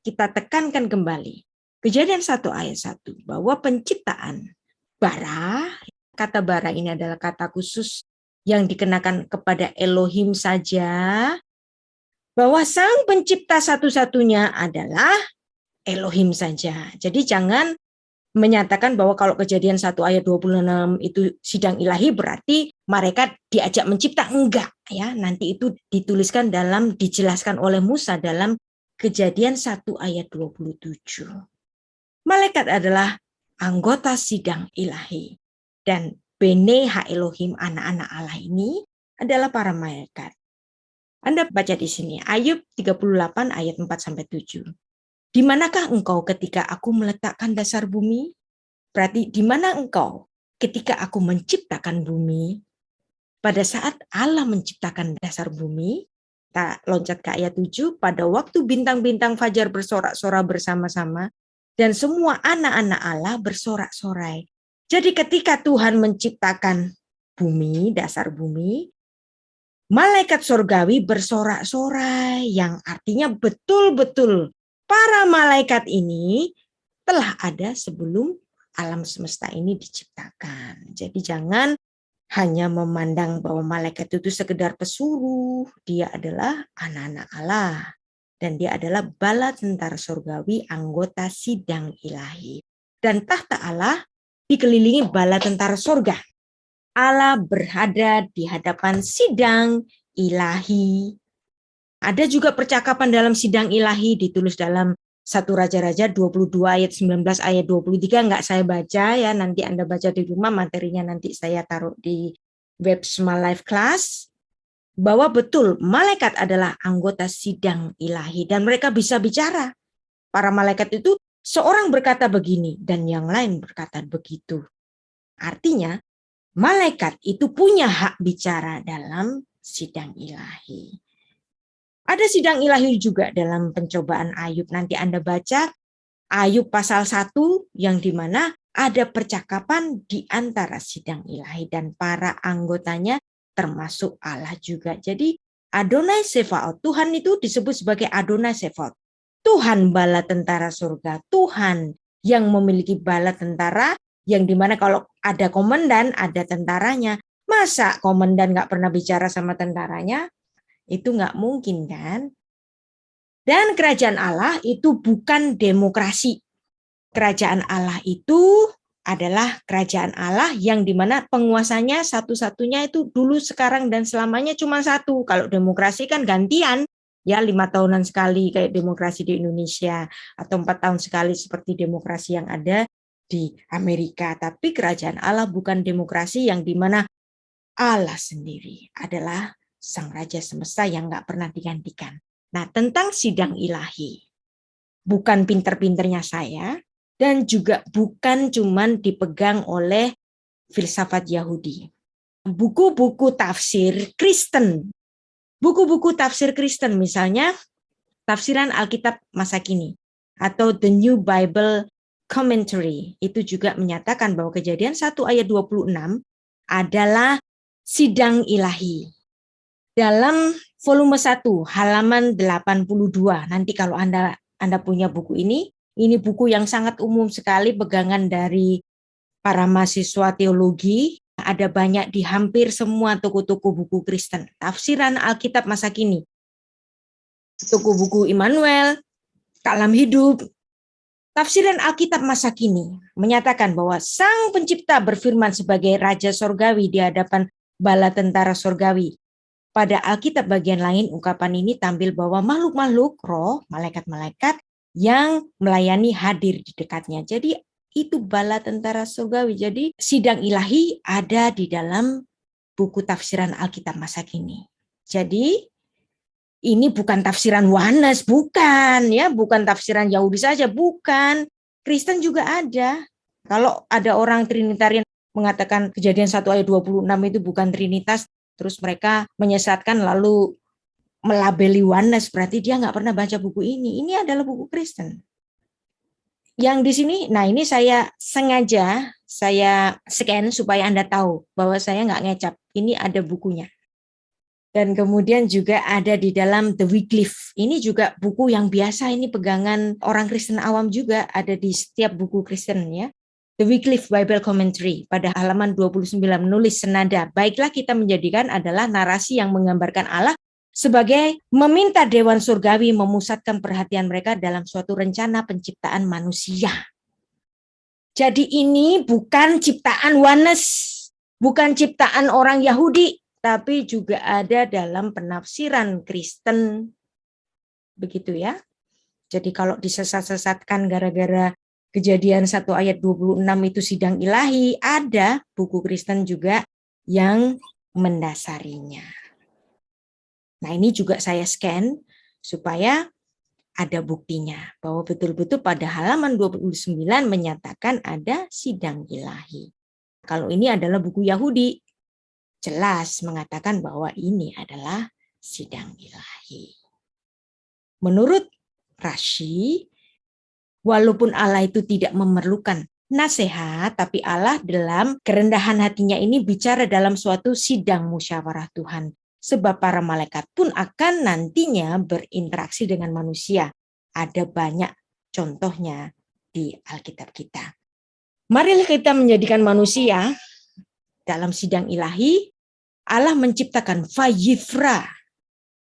kita tekankan kembali Kejadian 1 ayat 1 bahwa penciptaan bara, kata bara ini adalah kata khusus yang dikenakan kepada Elohim saja, bahwa sang pencipta satu-satunya adalah Elohim saja. Jadi jangan menyatakan bahwa kalau Kejadian 1 ayat 26 itu sidang ilahi berarti mereka diajak mencipta. Enggak ya, nanti itu dituliskan dijelaskan oleh Musa dalam Kejadian 1 ayat 27. Malaikat adalah anggota sidang ilahi dan Bene Ha Elohim, anak-anak Allah ini adalah para malaikat. Anda baca di sini Ayub 38 ayat 4-7. Di manakah engkau ketika aku meletakkan dasar bumi? Berarti di mana engkau ketika aku menciptakan bumi? Pada saat Allah menciptakan dasar bumi, kita loncat ke ayat 7, pada waktu bintang-bintang fajar bersorak-sorai bersama-sama, dan semua anak-anak Allah bersorak-sorai. Jadi ketika Tuhan menciptakan bumi, dasar bumi, malaikat surgawi bersorak-sorai, yang artinya betul-betul para malaikat ini telah ada sebelum alam semesta ini diciptakan. Jadi jangan hanya memandang bahwa malaikat itu sekedar pesuruh. Dia adalah anak-anak Allah. Dan dia adalah bala tentara surgawi, anggota sidang ilahi. Dan tahta Allah dikelilingi bala tentara surga. Allah berada di hadapan sidang ilahi. Ada juga percakapan dalam sidang ilahi ditulis dalam 1 Raja-Raja 22 ayat 19 ayat 23. Enggak saya baca ya, nanti Anda baca di rumah, materinya nanti saya taruh di web Small Life Class. Bahwa betul malaikat adalah anggota sidang ilahi dan mereka bisa bicara. Para malaikat itu seorang berkata begini dan yang lain berkata begitu. Artinya malaikat itu punya hak bicara dalam sidang ilahi. Ada sidang ilahi juga dalam pencobaan Ayub. Nanti Anda baca Ayub pasal 1 yang dimana ada percakapan di antara sidang ilahi dan para anggotanya termasuk Allah juga. Jadi Adonai Sefaot, Tuhan itu disebut sebagai Adonai Sefaot. Tuhan bala tentara surga, Tuhan yang memiliki bala tentara yang dimana kalau ada komandan, ada tentaranya. Masa komandan gak pernah bicara sama tentaranya? Itu nggak mungkin kan? Dan kerajaan Allah itu bukan demokrasi. Kerajaan Allah itu adalah kerajaan Allah yang dimana penguasanya satu-satunya itu dulu, sekarang, dan selamanya cuma satu. Kalau demokrasi kan gantian, ya 5 tahunan sekali kayak demokrasi di Indonesia, atau 4 tahun sekali seperti demokrasi yang ada di Amerika. Tapi kerajaan Allah bukan demokrasi yang dimana Allah sendiri adalah sang raja semesta yang nggak pernah digantikan. Nah, tentang sidang ilahi, bukan pinter-pinternya saya, dan juga bukan cuman dipegang oleh filsafat Yahudi. Buku-buku tafsir Kristen, misalnya tafsiran Alkitab masa kini, atau The New Bible Commentary, itu juga menyatakan bahwa Kejadian 1 ayat 26 adalah sidang ilahi. Dalam volume 1, halaman 82, nanti kalau Anda punya buku ini buku yang sangat umum sekali, pegangan dari para mahasiswa teologi, ada banyak di hampir semua toko-toko buku Kristen. Tafsiran Alkitab masa kini, toko buku Immanuel, Kalam Hidup. Tafsiran Alkitab masa kini menyatakan bahwa Sang Pencipta berfirman sebagai Raja Sorgawi di hadapan bala tentara Sorgawi. Pada Alkitab bagian lain, ungkapan ini tampil bahwa makhluk-makhluk, roh, malaikat-malaikat yang melayani hadir di dekatnya. Jadi itu bala tentara surgawi. Jadi sidang ilahi ada di dalam buku tafsiran Alkitab masa kini. Jadi ini bukan tafsiran Yohanes, bukan ya, bukan tafsiran Yahudi saja, bukan. Kristen juga ada. Kalau ada orang Trinitarian mengatakan Kejadian 1 ayat 26 itu bukan Trinitas, terus mereka menyesatkan lalu melabeli Yohanes, berarti dia nggak pernah baca buku ini. Ini adalah buku Kristen. Yang di sini, nah ini saya sengaja saya scan supaya Anda tahu bahwa saya nggak ngecap. Ini ada bukunya. Dan kemudian juga ada di dalam The Wycliffe. Ini juga buku yang biasa, ini pegangan orang Kristen awam juga, ada di setiap buku Kristen ya. The Wycliffe Bible Commentary pada halaman 29 menulis senada, baiklah kita menjadikan adalah narasi yang menggambarkan Allah sebagai meminta dewan surgawi memusatkan perhatian mereka dalam suatu rencana penciptaan manusia. Jadi ini bukan ciptaan Yohanes, bukan ciptaan orang Yahudi, tapi juga ada dalam penafsiran Kristen. Begitu ya. Jadi kalau disesat-sesatkan gara-gara Kejadian 1 ayat 26 itu sidang ilahi, ada buku Kristen juga yang mendasarinya. Nah, ini juga saya scan supaya ada buktinya bahwa betul-betul pada halaman 29 menyatakan ada sidang ilahi. Kalau ini adalah buku Yahudi, jelas mengatakan bahwa ini adalah sidang ilahi. Menurut Rashi, walaupun Allah itu tidak memerlukan nasihat, tapi Allah dalam kerendahan hatinya ini bicara dalam suatu sidang musyawarah Tuhan. Sebab para malaikat pun akan nantinya berinteraksi dengan manusia. Ada banyak contohnya di Alkitab kita. Marilah kita menjadikan manusia dalam sidang ilahi. Allah menciptakan fayifra.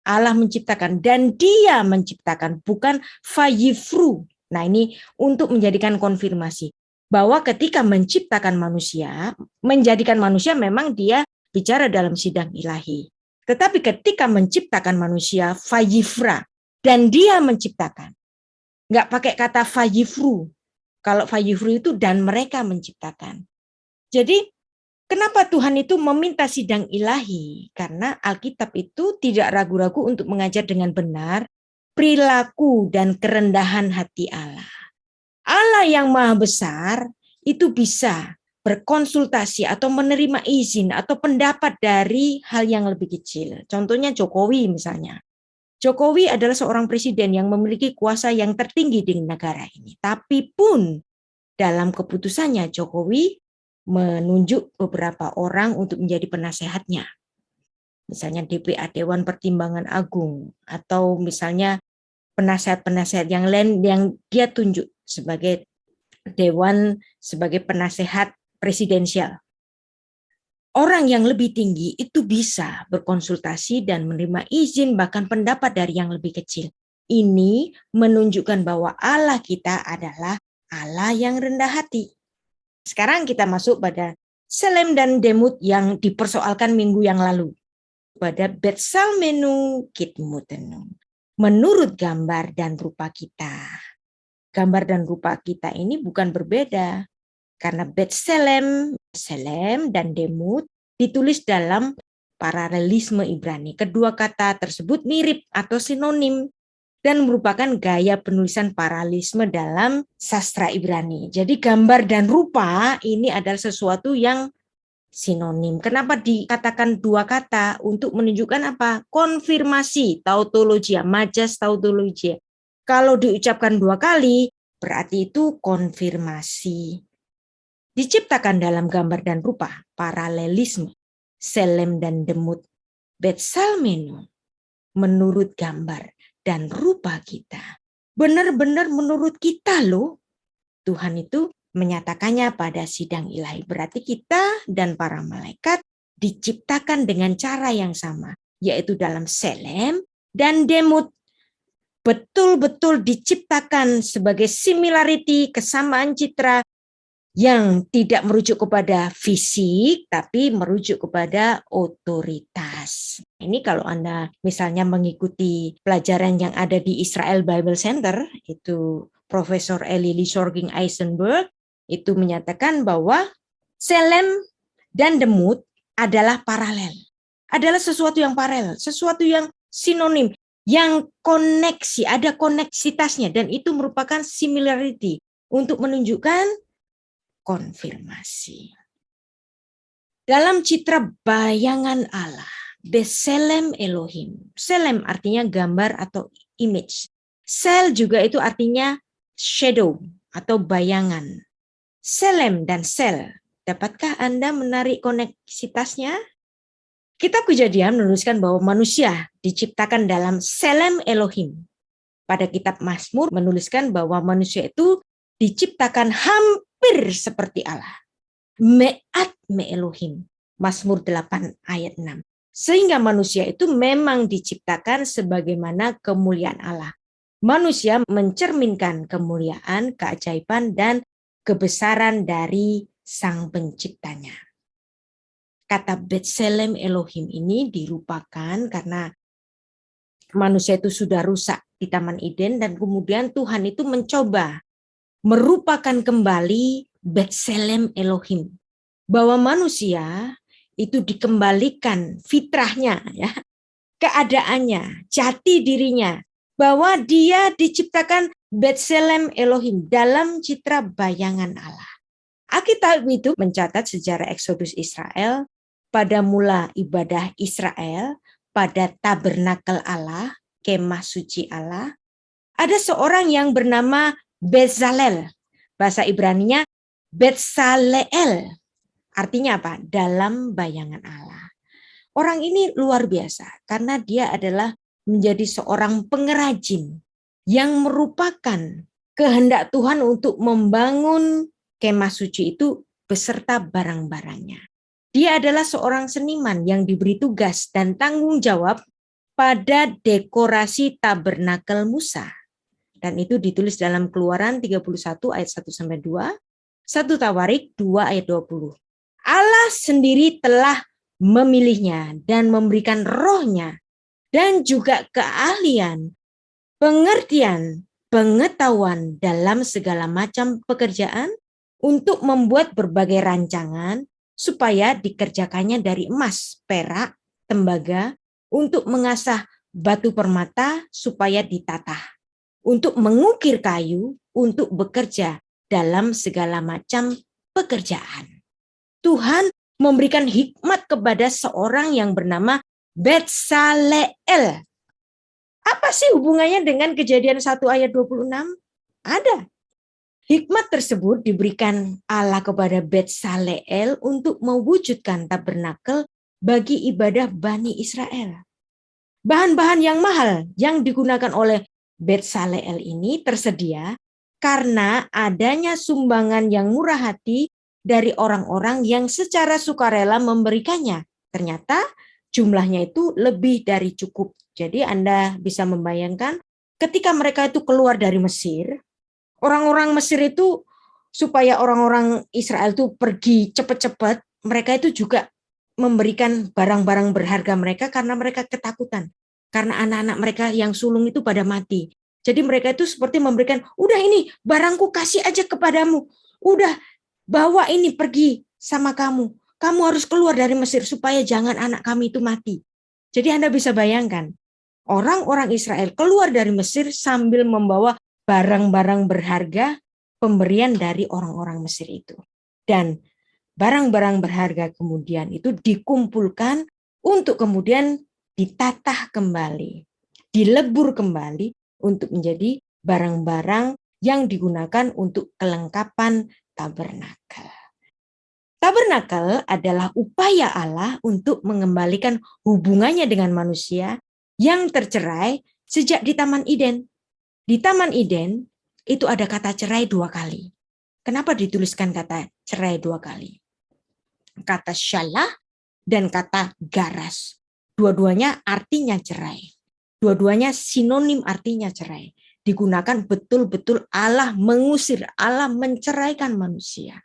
Allah menciptakan dan dia menciptakan, bukan fayifru. Nah ini untuk menjadikan konfirmasi bahwa ketika menciptakan manusia, menjadikan manusia memang dia bicara dalam sidang ilahi. Tetapi ketika menciptakan manusia, fayifra, dan dia menciptakan. Nggak pakai kata fayifru. Kalau fayifru itu dan mereka menciptakan. Jadi kenapa Tuhan itu meminta sidang ilahi? Karena Alkitab itu tidak ragu-ragu untuk mengajar dengan benar perilaku dan kerendahan hati Allah. Allah yang maha besar itu bisa berkonsultasi atau menerima izin atau pendapat dari hal yang lebih kecil. Contohnya Jokowi misalnya. Jokowi adalah seorang presiden yang memiliki kuasa yang tertinggi di negara ini. Tapi pun dalam keputusannya Jokowi menunjuk beberapa orang untuk menjadi penasehatnya. Misalnya DPA, Dewan Pertimbangan Agung, atau misalnya penasehat-penasehat yang lain yang dia tunjuk sebagai dewan, sebagai penasehat presidensial. Orang yang lebih tinggi itu bisa berkonsultasi dan menerima izin bahkan pendapat dari yang lebih kecil. Ini menunjukkan bahwa Allah kita adalah Allah yang rendah hati. Sekarang kita masuk pada Selem dan Demut yang dipersoalkan minggu yang lalu. Pada Betsalmenu Kitmutenu. Menurut gambar dan rupa kita. Gambar dan rupa kita ini bukan berbeda. Karena Betselem, Selem dan Demut ditulis dalam paralelisme Ibrani. Kedua kata tersebut mirip atau sinonim dan merupakan gaya penulisan paralelisme dalam sastra Ibrani. Jadi gambar dan rupa ini adalah sesuatu yang sinonim. Kenapa dikatakan dua kata? Untuk menunjukkan apa? Konfirmasi, tautologia, majas tautologia. Kalau diucapkan dua kali, berarti itu konfirmasi. Diciptakan dalam gambar dan rupa, paralelisme, Selem dan Demut, Betsalmenu, menurut gambar dan rupa kita. Benar-benar menurut kita loh. Tuhan itu menyatakannya pada sidang ilahi. Berarti kita dan para malaikat diciptakan dengan cara yang sama, yaitu dalam Selem dan Demut. Betul-betul diciptakan sebagai similarity, kesamaan citra yang tidak merujuk kepada fisik, tapi merujuk kepada otoritas. Ini kalau Anda misalnya mengikuti pelajaran yang ada di Israel Bible Center, itu Profesor Eli Sorging Eisenberg, itu menyatakan bahwa Selem dan Demut adalah paralel. Adalah sesuatu yang paralel, sesuatu yang sinonim, yang koneksi, ada koneksitasnya, dan itu merupakan similarity untuk menunjukkan konfirmasi. Dalam citra bayangan Allah, Beselem Elohim. Selem artinya gambar atau image. Sel juga itu artinya shadow atau bayangan. Selem dan sel, dapatkah Anda menarik koneksitasnya? Kitab Kejadian menuliskan bahwa manusia diciptakan dalam Selem Elohim. Pada kitab Mazmur menuliskan bahwa manusia itu diciptakan hampir seperti Allah. Me'at me Elohim. Mazmur 8 ayat 6. Sehingga manusia itu memang diciptakan sebagaimana kemuliaan Allah. Manusia mencerminkan kemuliaan, keajaiban, dan kebesaran dari Sang Penciptanya. Kata Betselem Elohim ini dirupakan karena manusia itu sudah rusak di Taman Eden dan kemudian Tuhan itu mencoba merupakan kembali Betselem Elohim. Bahwa manusia itu dikembalikan fitrahnya, ya, keadaannya, jati dirinya. Bahwa dia diciptakan Betselem Elohim dalam citra bayangan Allah. Alkitab itu mencatat sejarah Eksodus Israel pada mula ibadah Israel pada tabernakel Allah, kemah suci Allah. Ada seorang yang bernama Bezalel, bahasa Ibraninya Betsaleel, artinya apa? Dalam bayangan Allah. Orang ini luar biasa karena dia adalah menjadi seorang pengrajin yang merupakan kehendak Tuhan untuk membangun kemah suci itu beserta barang-barangnya. Dia adalah seorang seniman yang diberi tugas dan tanggung jawab pada dekorasi tabernakel Musa. Dan itu ditulis dalam Keluaran 31 ayat 1-2, 1 Tawarik 2 ayat 20. Allah sendiri telah memilihnya dan memberikan rohnya dan juga keahlian, pengertian, pengetahuan dalam segala macam pekerjaan untuk membuat berbagai rancangan supaya dikerjakannya dari emas, perak, tembaga, untuk mengasah batu permata supaya ditata, untuk mengukir kayu, untuk bekerja dalam segala macam pekerjaan. Tuhan memberikan hikmat kepada seorang yang bernama Betsaleel. Apa sih hubungannya dengan Kejadian 1 ayat 26? Ada. Hikmat tersebut diberikan Allah kepada Betsaleel untuk mewujudkan tabernakel bagi ibadah Bani Israel. Bahan-bahan yang mahal yang digunakan oleh Betsaleel ini tersedia karena adanya sumbangan yang murah hati dari orang-orang yang secara sukarela memberikannya. Ternyata jumlahnya itu lebih dari cukup. Jadi Anda bisa membayangkan ketika mereka itu keluar dari Mesir, orang-orang Mesir itu supaya orang-orang Israel itu pergi cepat-cepat, mereka itu juga memberikan barang-barang berharga mereka karena mereka ketakutan. Karena anak-anak mereka yang sulung itu pada mati. Jadi mereka itu seperti memberikan, udah ini barangku kasih aja kepadamu. Udah bawa ini pergi sama kamu. Kamu harus keluar dari Mesir supaya jangan anak kami itu mati. Jadi Anda bisa bayangkan, orang-orang Israel keluar dari Mesir sambil membawa barang-barang berharga pemberian dari orang-orang Mesir itu. Dan barang-barang berharga kemudian itu dikumpulkan untuk kemudian ditatah kembali, dilebur kembali untuk menjadi barang-barang yang digunakan untuk kelengkapan tabernakel. Tabernakel adalah upaya Allah untuk mengembalikan hubungannya dengan manusia yang tercerai sejak di Taman Eden. Di Taman Eden itu ada kata cerai 2 kali. Kenapa dituliskan kata cerai 2 kali? Kata syalah dan kata garas. Dua-duanya artinya cerai. Dua-duanya sinonim artinya cerai. Digunakan betul-betul Allah mengusir, Allah menceraikan manusia.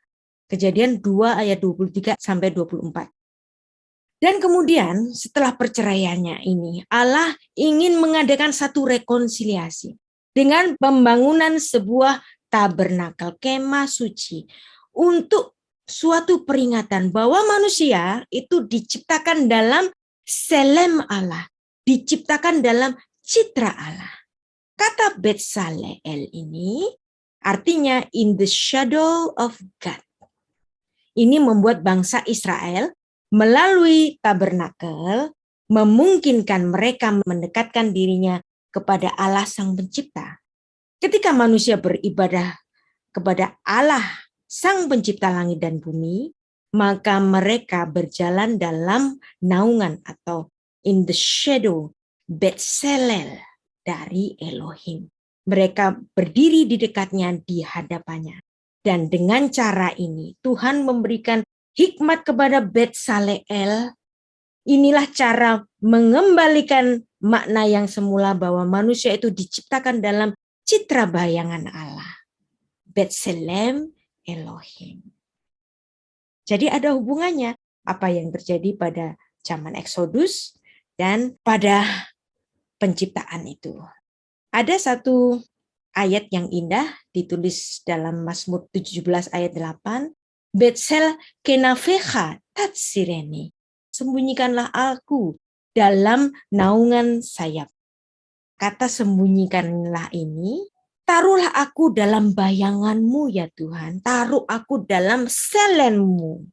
Kejadian 2 ayat 23 sampai 24. Dan kemudian setelah perceraiannya ini, Allah ingin mengadakan satu rekonsiliasi dengan pembangunan sebuah tabernakel, kemah suci, untuk suatu peringatan bahwa manusia itu diciptakan dalam selem Allah, diciptakan dalam citra Allah. Kata Betsaleel ini artinya in the shadow of God. Ini membuat bangsa Israel melalui tabernakel memungkinkan mereka mendekatkan dirinya kepada Allah Sang Pencipta. Ketika manusia beribadah kepada Allah Sang Pencipta langit dan bumi, maka mereka berjalan dalam naungan atau in the shadow, Betsalel dari Elohim. Mereka berdiri di dekatnya, di hadapannya. Dan dengan cara ini Tuhan memberikan hikmat kepada Betsaleel. Inilah cara mengembalikan makna yang semula bahwa manusia itu diciptakan dalam citra bayangan Allah. Betselem Elohim. Jadi ada hubungannya apa yang terjadi pada zaman Exodus dan pada penciptaan itu. Ada satu ayat yang indah ditulis dalam Mazmur 17 ayat 8. Betsel kenafecha tatsireni. Sembunyikanlah aku dalam naungan sayap. Kata sembunyikanlah ini, taruhlah aku dalam bayanganmu ya Tuhan. Taruh aku dalam selenmu.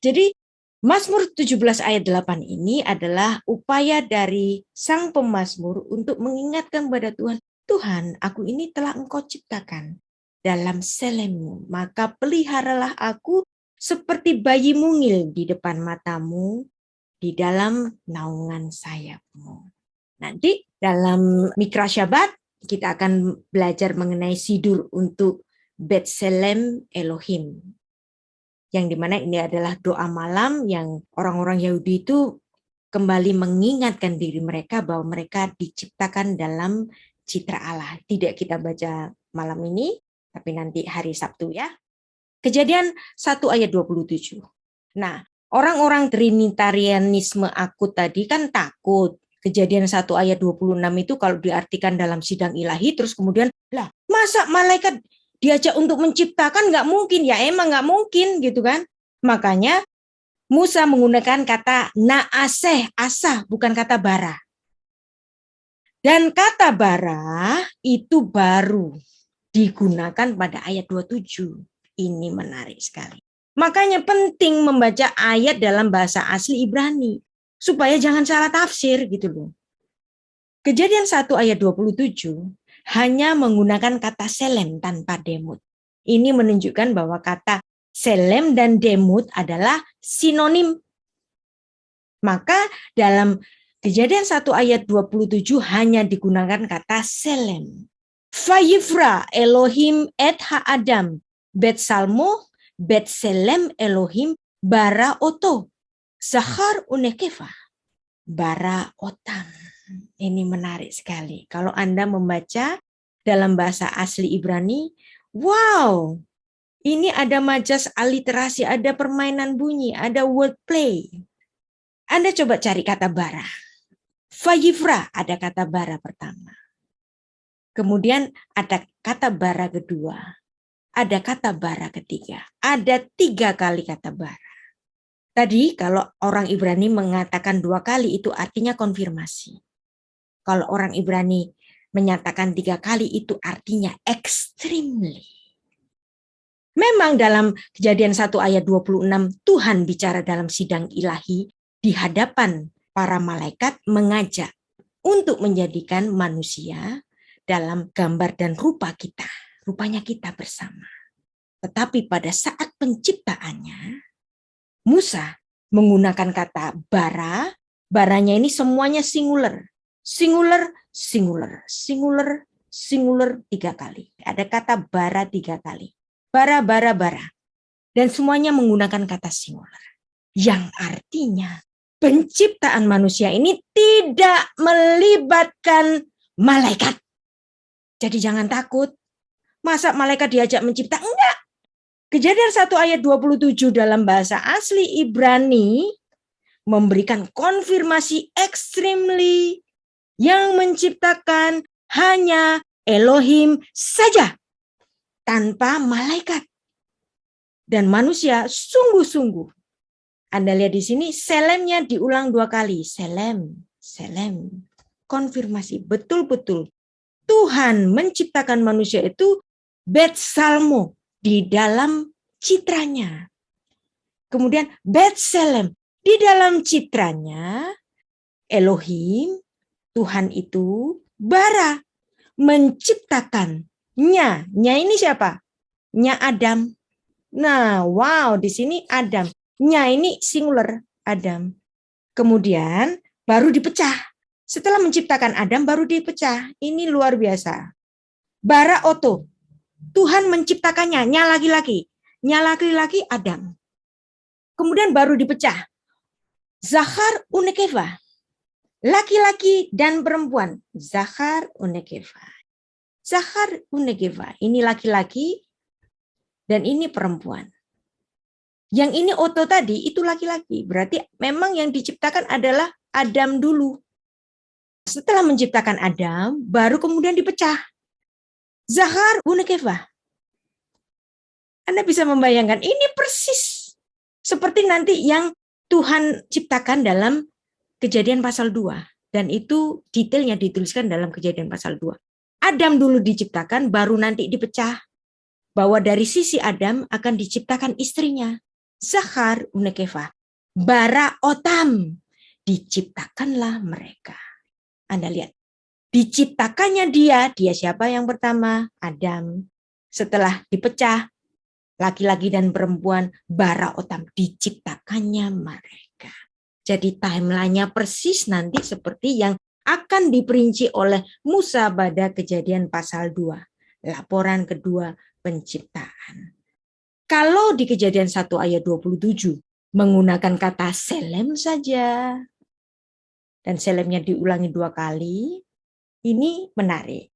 Jadi Mazmur 17 ayat 8 ini adalah upaya dari sang pemazmur untuk mengingatkan kepada Tuhan, Tuhan, aku ini telah Engkau ciptakan dalam selenmu, maka peliharalah aku seperti bayi mungil di depan matamu, di dalam naungan sayapmu. Nanti dalam Mikra Syabat kita akan belajar mengenai sidur untuk Betselem Elohim. Yang dimana ini adalah doa malam yang orang-orang Yahudi itu kembali mengingatkan diri mereka bahwa mereka diciptakan dalam citra Allah. Tidak kita baca malam ini, tapi nanti hari Sabtu ya. Kejadian 1 ayat 27. Nah, orang-orang Trinitarianisme akut tadi kan takut. Kejadian 1 ayat 26 itu kalau diartikan dalam sidang ilahi, terus kemudian, lah masa malaikat diajak untuk menciptakan? Nggak mungkin, ya emang nggak mungkin gitu kan. Makanya Musa menggunakan kata naaseh, asah, bukan kata bara. Dan kata bara itu baru digunakan pada ayat 27. Ini menarik sekali. Makanya penting membaca ayat dalam bahasa asli Ibrani. Supaya jangan salah tafsir gitu loh. Kejadian 1 ayat 27 hanya menggunakan kata selem tanpa demut. Ini menunjukkan bahwa kata selem dan demut adalah sinonim. Maka dalam Kejadian 1 ayat 27 hanya digunakan kata selem. Vayifra Elohim et ha'adam bet salmo bet selem Elohim bara oto zahar unekefa bara otam. Ini menarik sekali. Kalau Anda membaca dalam bahasa asli Ibrani, wow, Ini ada majas aliterasi, ada permainan bunyi, ada wordplay. Anda coba cari kata bara. Vayivra ada kata bara pertama. Kemudian ada kata bara kedua. Ada kata bara ketiga. Ada 3 kali kata bara. Tadi kalau orang Ibrani mengatakan 2 kali itu artinya konfirmasi. Kalau orang Ibrani menyatakan 3 kali itu artinya extremely. Memang dalam Kejadian 1 ayat 26 Tuhan bicara dalam sidang ilahi di hadapan para malaikat mengajak untuk menjadikan manusia dalam gambar dan rupa kita, rupanya kita bersama. Tetapi pada saat penciptaannya, Musa menggunakan kata bara, baranya ini semuanya singular. Singular, singular, singular, singular 3 kali. Ada kata bara 3 kali. Bara, bara, bara. Dan semuanya menggunakan kata singular. Yang artinya penciptaan manusia ini tidak melibatkan malaikat. Jadi jangan takut. Masa malaikat diajak mencipta? Enggak. Kejadian 1 ayat 27 dalam bahasa asli Ibrani memberikan konfirmasi extremely yang menciptakan hanya Elohim saja. Tanpa malaikat. Dan manusia sungguh-sungguh. Anda lihat di sini, selemnya diulang 2 kali. Selem, selem. Konfirmasi, betul-betul. Tuhan menciptakan manusia itu Bet Salmo di dalam citranya. Kemudian Bet Selem di dalam citranya. Elohim, Tuhan itu bara menciptakan. Nya ini siapa? Nya Adam. Nah, wow, di sini Adam. Nya ini singular, Adam. Kemudian baru dipecah. Setelah menciptakan Adam baru dipecah. Ini luar biasa. Bara oto. Tuhan menciptakannya, nya laki-laki. Nya laki-laki Adam. Kemudian baru dipecah. Zachar unekeva. Laki-laki dan perempuan. Zachar unekeva. Zachar unekeva, ini laki-laki dan ini perempuan. Yang ini oto tadi itu laki-laki, berarti memang yang diciptakan adalah Adam dulu. Setelah menciptakan Adam, baru kemudian dipecah. Zachar unekeva. Anda bisa membayangkan, ini persis seperti nanti yang Tuhan ciptakan dalam Kejadian pasal 2. Dan itu detailnya dituliskan dalam Kejadian pasal 2. Adam dulu diciptakan, baru nanti dipecah. Bahwa dari sisi Adam akan diciptakan istrinya. Zachar unekeva. Bara otam. Diciptakanlah mereka. Anda lihat. Diciptakannya dia siapa yang pertama? Adam. Setelah dipecah, laki-laki dan perempuan, bara otam. Diciptakannya mereka. Jadi timeline-nya persis nanti seperti yang akan diperinci oleh Musa pada Kejadian pasal 2. Laporan kedua penciptaan. Kalau di Kejadian 1 ayat 27 menggunakan kata selem saja, dan selemnya diulangi 2 kali, ini menarik.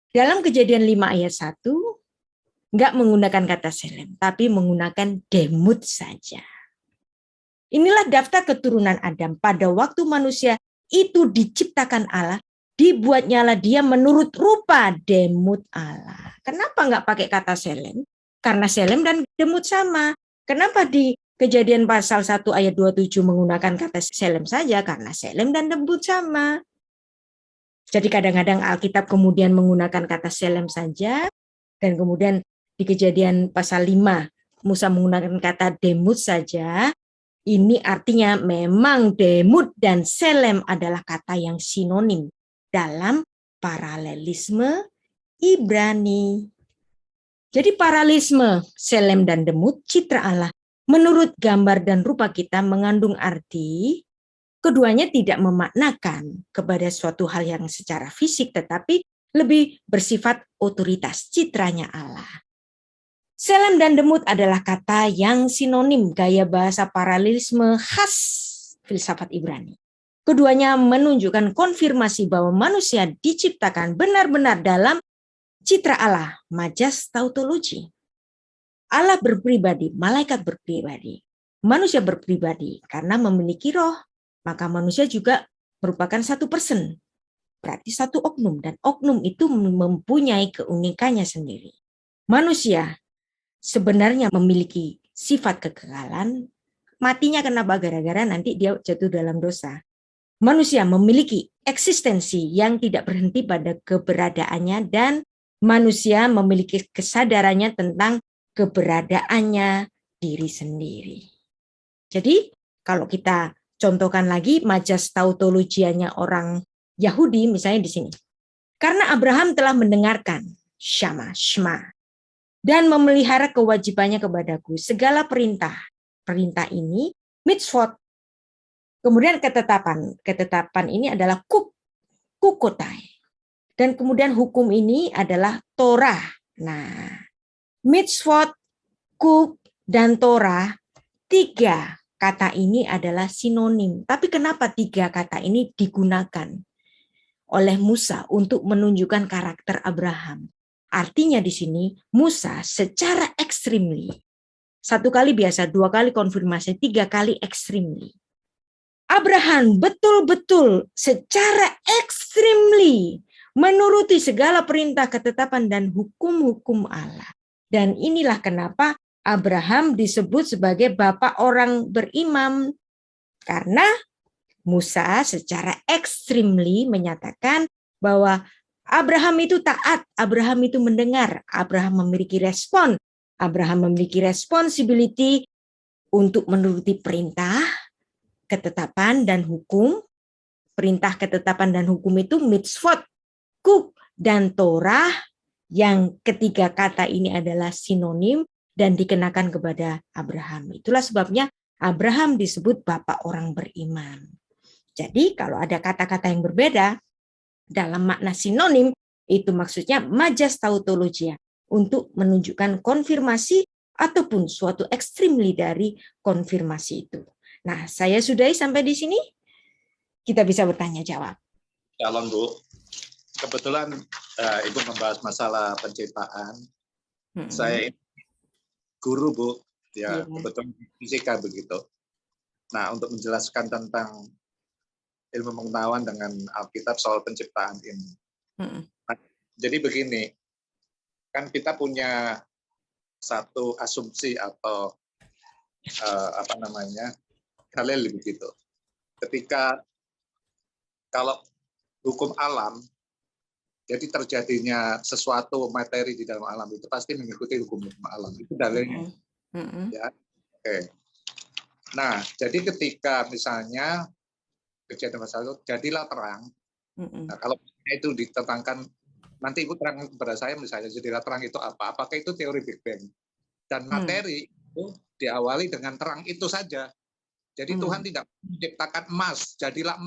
Dalam Kejadian 5 ayat 1, enggak menggunakan kata selem, tapi menggunakan demut saja. Inilah daftar keturunan Adam. Pada waktu manusia itu diciptakan Allah, dibuatnyalah dia menurut rupa demut Allah. Kenapa enggak pakai kata selem? Karena selem dan demut sama. Kenapa di Kejadian pasal 1 ayat 27 menggunakan kata selem saja? Karena selem dan demut sama. Jadi kadang-kadang Alkitab kemudian menggunakan kata selem saja, dan kemudian di Kejadian pasal 5 Musa menggunakan kata demut saja. Ini artinya memang demut dan selem adalah kata yang sinonim dalam paralelisme Ibrani. Jadi paralelisme selem dan demut, citra Allah, menurut gambar dan rupa kita mengandung arti keduanya tidak memaknakan kepada suatu hal yang secara fisik, tetapi lebih bersifat otoritas, citranya Allah. Selem dan demut adalah kata yang sinonim gaya bahasa paralelisme khas filsafat Ibrani. Keduanya menunjukkan konfirmasi bahwa manusia diciptakan benar-benar dalam citra Allah, majas tautologi. Allah berpribadi, malaikat berpribadi, manusia berpribadi karena memiliki roh, maka manusia juga merupakan satu person, berarti satu oknum, dan oknum itu mempunyai keunikannya sendiri. Manusia sebenarnya memiliki sifat kekekalan, matinya kenapa? Gara-gara nanti dia jatuh dalam dosa. Manusia memiliki eksistensi yang tidak berhenti pada keberadaannya, dan manusia memiliki kesadarannya tentang keberadaannya diri sendiri. Jadi kalau kita contohkan lagi majas tautologianya orang Yahudi misalnya di sini. Karena Abraham telah mendengarkan Shama, Shema, dan memelihara kewajibannya kepadaku, segala perintah. Perintah ini mitzvot. Kemudian ketetapan ini adalah kukotai. Dan kemudian hukum ini adalah Torah. Nah, mitzvot, kuk, dan Torah, 3 kata ini adalah sinonim. Tapi kenapa 3 kata ini digunakan oleh Musa untuk menunjukkan karakter Abraham? Artinya di sini Musa secara extremely, 1 kali biasa, 2 kali konfirmasi, 3 kali extremely. Abraham betul-betul secara extremely menuruti segala perintah, ketetapan, dan hukum-hukum Allah. Dan inilah kenapa Abraham disebut sebagai bapak orang beriman. Karena Musa secara extremely menyatakan bahwa Abraham itu taat, Abraham itu mendengar, Abraham memiliki respon, Abraham memiliki responsibility untuk menuruti perintah, ketetapan, dan hukum. Perintah, ketetapan, dan hukum itu mitzvot, kuk, dan Torah, yang 3 kata ini adalah sinonim dan dikenakan kepada Abraham. Itulah sebabnya Abraham disebut bapak orang beriman. Jadi kalau ada kata-kata yang berbeda dalam makna sinonim, itu maksudnya majas tautologia untuk menunjukkan konfirmasi ataupun suatu extremely dari konfirmasi itu. Nah, saya sudahi sampai di sini. Kita bisa bertanya jawab. Shalom, Bu. Kebetulan Ibu membahas masalah penciptaan. Saya guru, Bu. Ya, kebetulan fisika begitu. Nah, untuk menjelaskan tentang ilmu pengetahuan dengan Alkitab soal penciptaan ini. Nah, jadi begini, kan kita punya satu asumsi atau dalil begitu. Ketika kalau hukum alam, jadi terjadinya sesuatu materi di dalam alam itu pasti mengikuti hukum alam. Itu dalilnya. Ya, oke. Nah, jadi ketika misalnya kejadian masa lalu, jadilah terang. Nah, kalau itu diterangkan, nanti Ibu terang kepada saya misalnya, jadilah terang itu apa? Apakah itu teori Big Bang? Dan materi itu diawali dengan terang itu saja. Jadi Tuhan tidak menciptakan emas, jadilah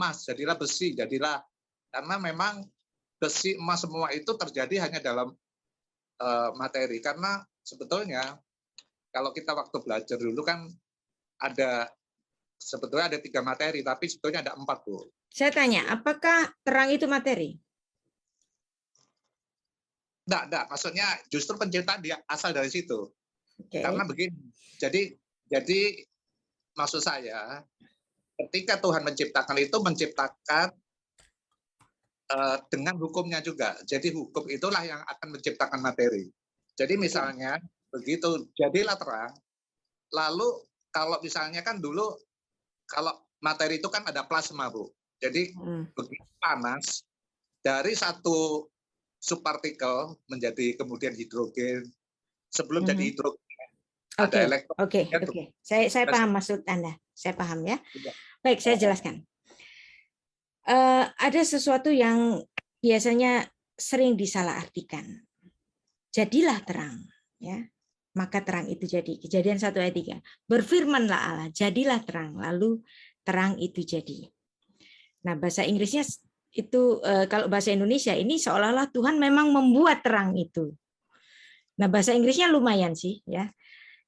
besi, jadilah. Karena memang besi, emas, semua itu terjadi hanya dalam materi. Karena sebetulnya, kalau kita waktu belajar dulu kan sebetulnya ada 3 materi, tapi sebetulnya ada 4, Bu. Saya tanya, apakah terang itu materi? Enggak. Maksudnya justru penciptaan dia asal dari situ. Okay. Karena begini, jadi maksud saya, ketika Tuhan menciptakan itu, menciptakan dengan hukumnya juga. Jadi hukum itulah yang akan menciptakan materi. Jadi misalnya, begitu, jadilah terang, lalu kalau misalnya kan dulu, kalau materi itu kan ada plasma, Bu. Jadi begitu panas, dari satu subpartikel menjadi kemudian hidrogen, sebelum jadi hidrogen, ada elektron. Oke. Saya paham maksud Anda. Saya paham ya. Baik, saya jelaskan. Ada sesuatu yang biasanya sering disalahartikan. Jadilah terang, ya. Maka terang itu jadi. Kejadian 1 ayat 3. Berfirmanlah Allah, jadilah terang, lalu terang itu jadi. Nah, bahasa Inggrisnya itu kalau bahasa Indonesia ini seolah-olah Tuhan memang membuat terang itu. Nah, bahasa Inggrisnya lumayan sih, ya.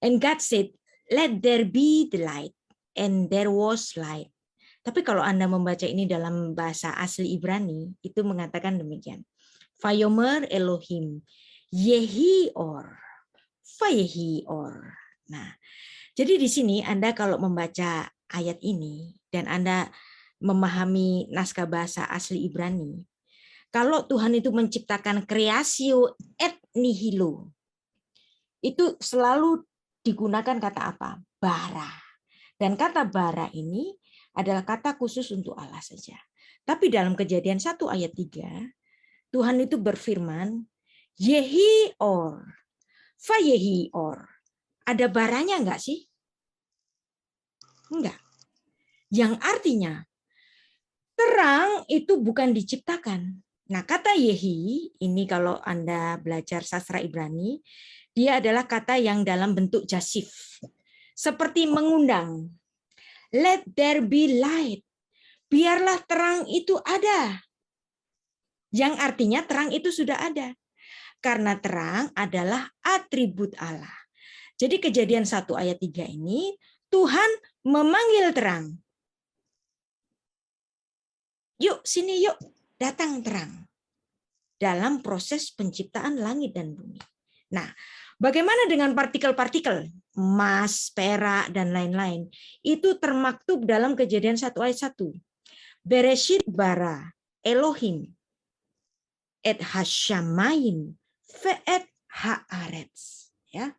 And God said, let there be the light, and there was light. Tapi kalau Anda membaca ini dalam bahasa asli Ibrani, itu mengatakan demikian. Vayomer Elohim, Yehi or, fayehior. Nah, jadi di sini Anda kalau membaca ayat ini dan Anda memahami naskah bahasa asli Ibrani, kalau Tuhan itu menciptakan creatio et nihilo, itu selalu digunakan kata apa? Bara. Dan kata bara ini adalah kata khusus untuk Allah saja. Tapi dalam Kejadian 1 ayat 3, Tuhan itu berfirman, Yehior, fayehior. Ada baranya enggak sih? Enggak. Yang artinya, terang itu bukan diciptakan. Nah, kata Yehi, ini kalau Anda belajar sastra Ibrani, dia adalah kata yang dalam bentuk jasif. Seperti mengundang. Let there be light. Biarlah terang itu ada. Yang artinya terang itu sudah ada. Karena terang adalah atribut Allah. Jadi Kejadian 1 ayat 3 ini, Tuhan memanggil terang. Yuk, sini yuk, datang terang. Dalam proses penciptaan langit dan bumi. Nah, bagaimana dengan partikel-partikel? Emas, perak, dan lain-lain. Itu termaktub dalam Kejadian 1 ayat 1. Bereshit bara Elohim et hasyamayim ve'et haaretz. Ya.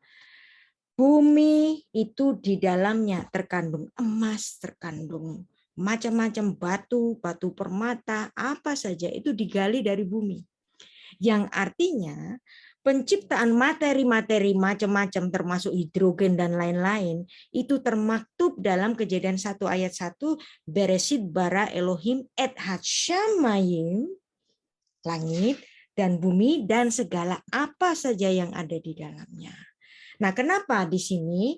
Bumi itu di dalamnya terkandung emas, terkandung macam-macam batu, batu permata, apa saja itu digali dari bumi. Yang artinya penciptaan materi-materi macam-macam termasuk hidrogen dan lain-lain itu termaktub dalam Kejadian 1 ayat 1, Bereshit bara Elohim et hasyamayim, langit dan bumi dan segala apa saja yang ada di dalamnya. Nah, kenapa di sini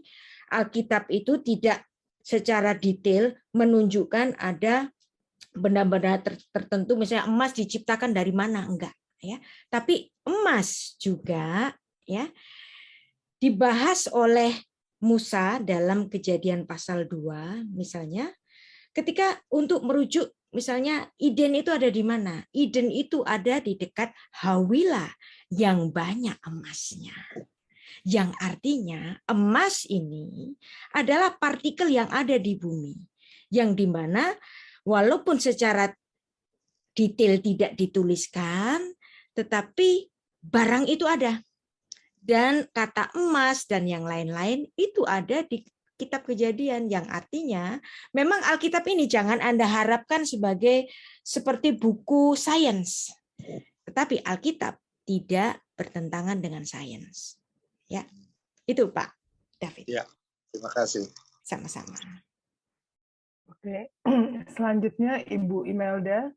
Alkitab itu tidak secara detail menunjukkan ada benda-benda tertentu, misalnya emas diciptakan dari mana, enggak ya. Tapi emas juga ya dibahas oleh Musa dalam Kejadian pasal 2 misalnya, ketika untuk merujuk misalnya Eden itu ada di mana? Eden itu ada di dekat Hawilah yang banyak emasnya. Yang artinya emas ini adalah partikel yang ada di bumi. Yang dimana walaupun secara detail tidak dituliskan, tetapi barang itu ada. Dan kata emas dan yang lain-lain itu ada di Kitab Kejadian, yang artinya memang Alkitab ini jangan Anda harapkan sebagai seperti buku sains. Tetapi Alkitab tidak bertentangan dengan sains. Ya, itu Pak David. Ya, terima kasih. Sama-sama. Oke, selanjutnya Ibu Imelda.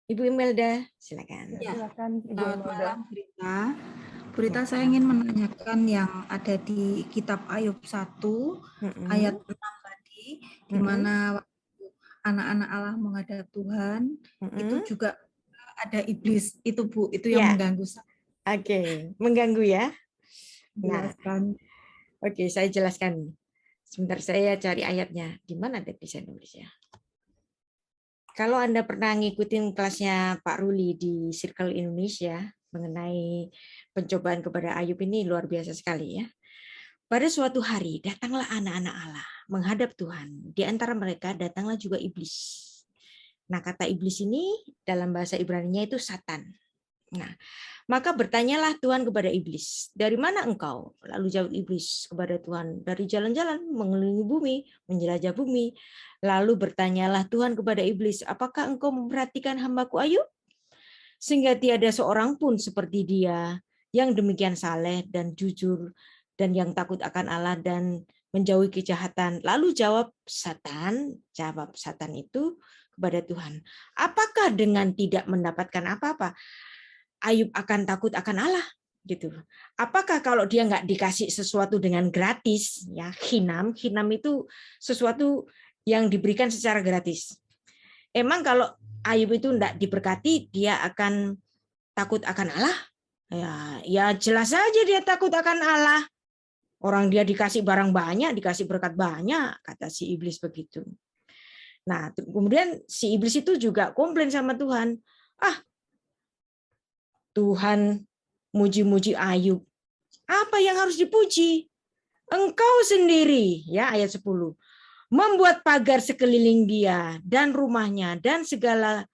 Ibu Imelda, silakan. Ya, silakan Ibu Selamat Imelda. malam, Purita, saya ingin menanyakan yang ada di Kitab Ayub 1 ayat 6 tadi, di mana waktu anak-anak Allah menghadap Tuhan, itu juga ada iblis, itu Bu, itu yang mengganggu saya. Oke, mengganggu ya. Nah, Jelaskan. oke, saya jelaskan. Sebentar saya cari ayatnya. Di mana tadi saya nulis ya? Kalau Anda pernah ngikutin kelasnya Pak Ruli di Circle Indonesia mengenai pencobaan kepada Ayub, ini luar biasa sekali ya. Pada suatu hari datanglah anak-anak Allah menghadap Tuhan. Di antara mereka datanglah juga iblis. Nah, kata iblis ini dalam bahasa Ibrani-nya itu Satan. Nah, maka bertanyalah Tuhan kepada iblis, dari mana engkau? Lalu jawab iblis kepada Tuhan, dari jalan-jalan mengelilingi bumi, menjelajah bumi. Lalu bertanyalah Tuhan kepada iblis, apakah engkau memperhatikan hambaku Ayub? Sehingga tiada seorang pun seperti dia, yang demikian saleh dan jujur, dan yang takut akan Allah dan menjauhi kejahatan. Lalu jawab Satan itu kepada Tuhan, apakah dengan tidak mendapatkan apa-apa Ayub akan takut akan Allah gitu. Apakah kalau dia nggak dikasih sesuatu dengan gratis ya, khinam itu sesuatu yang diberikan secara gratis. Emang kalau Ayub itu nggak diberkati dia akan takut akan Allah? Ya jelas saja dia takut akan Allah. Orang dia dikasih barang banyak, dikasih berkat banyak, kata si iblis begitu. Nah, kemudian si iblis itu juga komplain sama Tuhan. Tuhan muji-muji Ayub. Apa yang harus dipuji? Engkau sendiri, ya ayat 10. Membuat pagar sekeliling dia dan rumahnya dan segala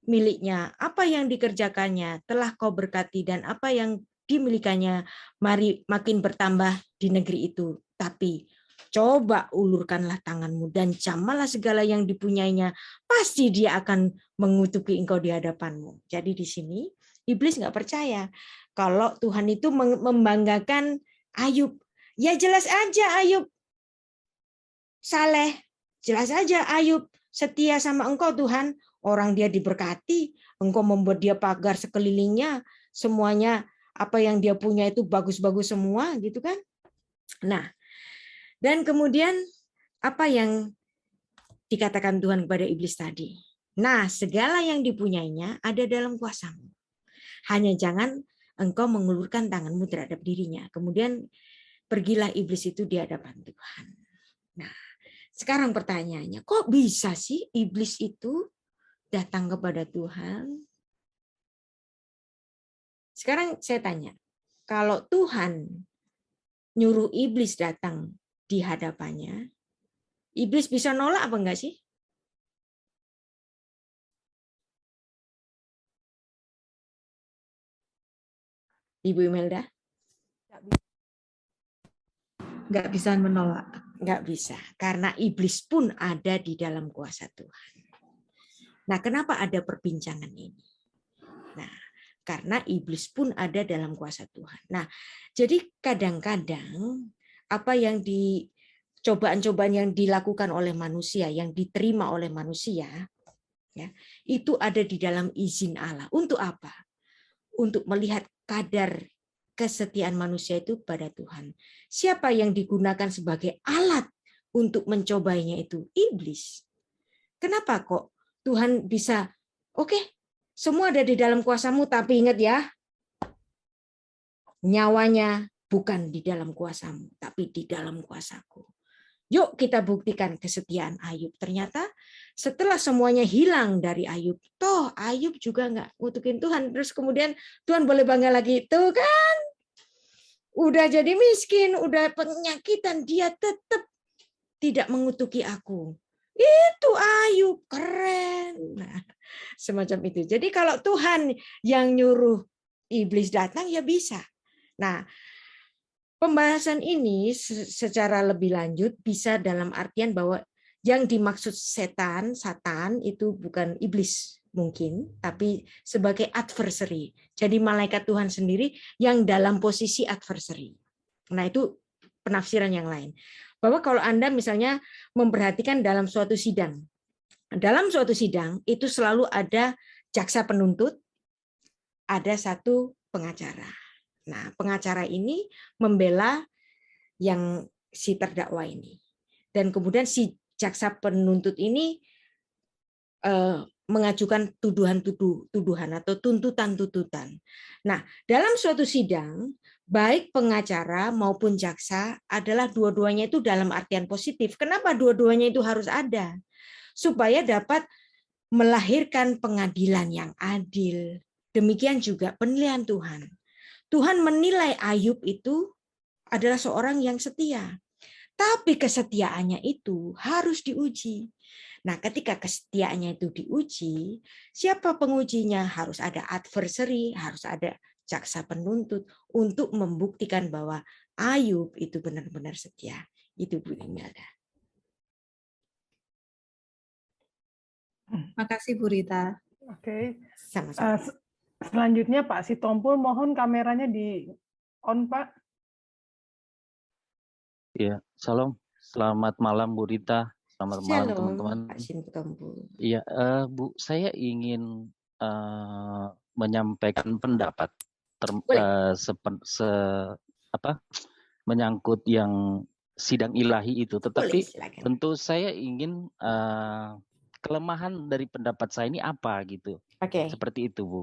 miliknya. Apa yang dikerjakannya telah kau berkati dan apa yang dimilikannya mari makin bertambah di negeri itu. Tapi coba ulurkanlah tanganmu dan jamalah segala yang dipunyainya. Pasti dia akan mengutuki engkau di hadapanmu. Jadi di sini iblis nggak percaya kalau Tuhan itu membanggakan Ayub. Ya jelas aja Ayub saleh. Jelas aja Ayub setia sama engkau Tuhan. Orang dia diberkati. Engkau membuat dia pagar sekelilingnya. Semuanya apa yang dia punya itu bagus-bagus semua gitu kan. Nah, dan kemudian apa yang dikatakan Tuhan kepada iblis tadi? Nah, segala yang dipunyainya ada dalam kuasamu. Hanya jangan engkau mengulurkan tanganmu terhadap dirinya. Kemudian pergilah iblis itu di hadapan Tuhan. Nah, sekarang pertanyaannya, kok bisa sih iblis itu datang kepada Tuhan? Sekarang saya tanya, kalau Tuhan nyuruh iblis datang di hadapannya, iblis bisa nolak apa enggak sih? Ibu Imelda? Nggak bisa menolak. Nggak bisa, karena iblis pun ada di dalam kuasa Tuhan. Nah, kenapa ada perbincangan ini? Nah, karena iblis pun ada dalam kuasa Tuhan. Nah, jadi kadang-kadang apa yang cobaan-cobaan yang dilakukan oleh manusia, yang diterima oleh manusia, ya, itu ada di dalam izin Allah. Untuk apa? Untuk melihat kadar kesetiaan manusia itu pada Tuhan. Siapa yang digunakan sebagai alat untuk mencobanya itu? Iblis. Kenapa kok Tuhan bisa, oke, semua ada di dalam kuasamu, tapi ingat ya, nyawanya bukan di dalam kuasamu, tapi di dalam kuasaku. Yuk kita buktikan kesetiaan Ayub. Ternyata setelah semuanya hilang dari Ayub, toh Ayub juga nggak ngutukin Tuhan. Terus kemudian Tuhan boleh bangga lagi, tuh kan, udah jadi miskin, udah penyakitan, dia tetap tidak mengutuki aku. Itu Ayub, keren. Nah, semacam itu. Jadi kalau Tuhan yang nyuruh iblis datang, ya bisa. Nah, pembahasan ini secara lebih lanjut bisa dalam artian bahwa yang dimaksud Satan itu bukan iblis mungkin, tapi sebagai adversary. Jadi malaikat Tuhan sendiri yang dalam posisi adversary. Nah, itu penafsiran yang lain. Bahwa kalau Anda misalnya memperhatikan dalam suatu sidang, itu selalu ada jaksa penuntut, ada satu pengacara. Nah, pengacara ini membela yang si terdakwa ini. Dan kemudian si jaksa penuntut ini mengajukan tuduhan atau tuntutan. Nah, dalam suatu sidang, baik pengacara maupun jaksa adalah dua-duanya itu dalam artian positif. Kenapa dua-duanya itu harus ada? Supaya dapat melahirkan pengadilan yang adil. Demikian juga penilaian Tuhan. Tuhan menilai Ayub itu adalah seorang yang setia. Tapi kesetiaannya itu harus diuji. Nah, ketika kesetiaannya itu diuji, siapa pengujinya? Harus ada adversary, harus ada jaksa penuntut untuk membuktikan bahwa Ayub itu benar-benar setia. Itu Bu Imelda. Makasih Bu Rita. Oke. Sama-sama. Selanjutnya Pak Sitompul, mohon kameranya di on Pak. Iya, salam. Selamat malam Bu Rita. Selamat malam teman-teman. Pak Sitompul. Iya, Bu, saya ingin menyampaikan pendapat menyangkut yang sidang ilahi itu. Tetapi tentu saya ingin kelemahan dari pendapat saya ini apa gitu. Seperti itu Bu.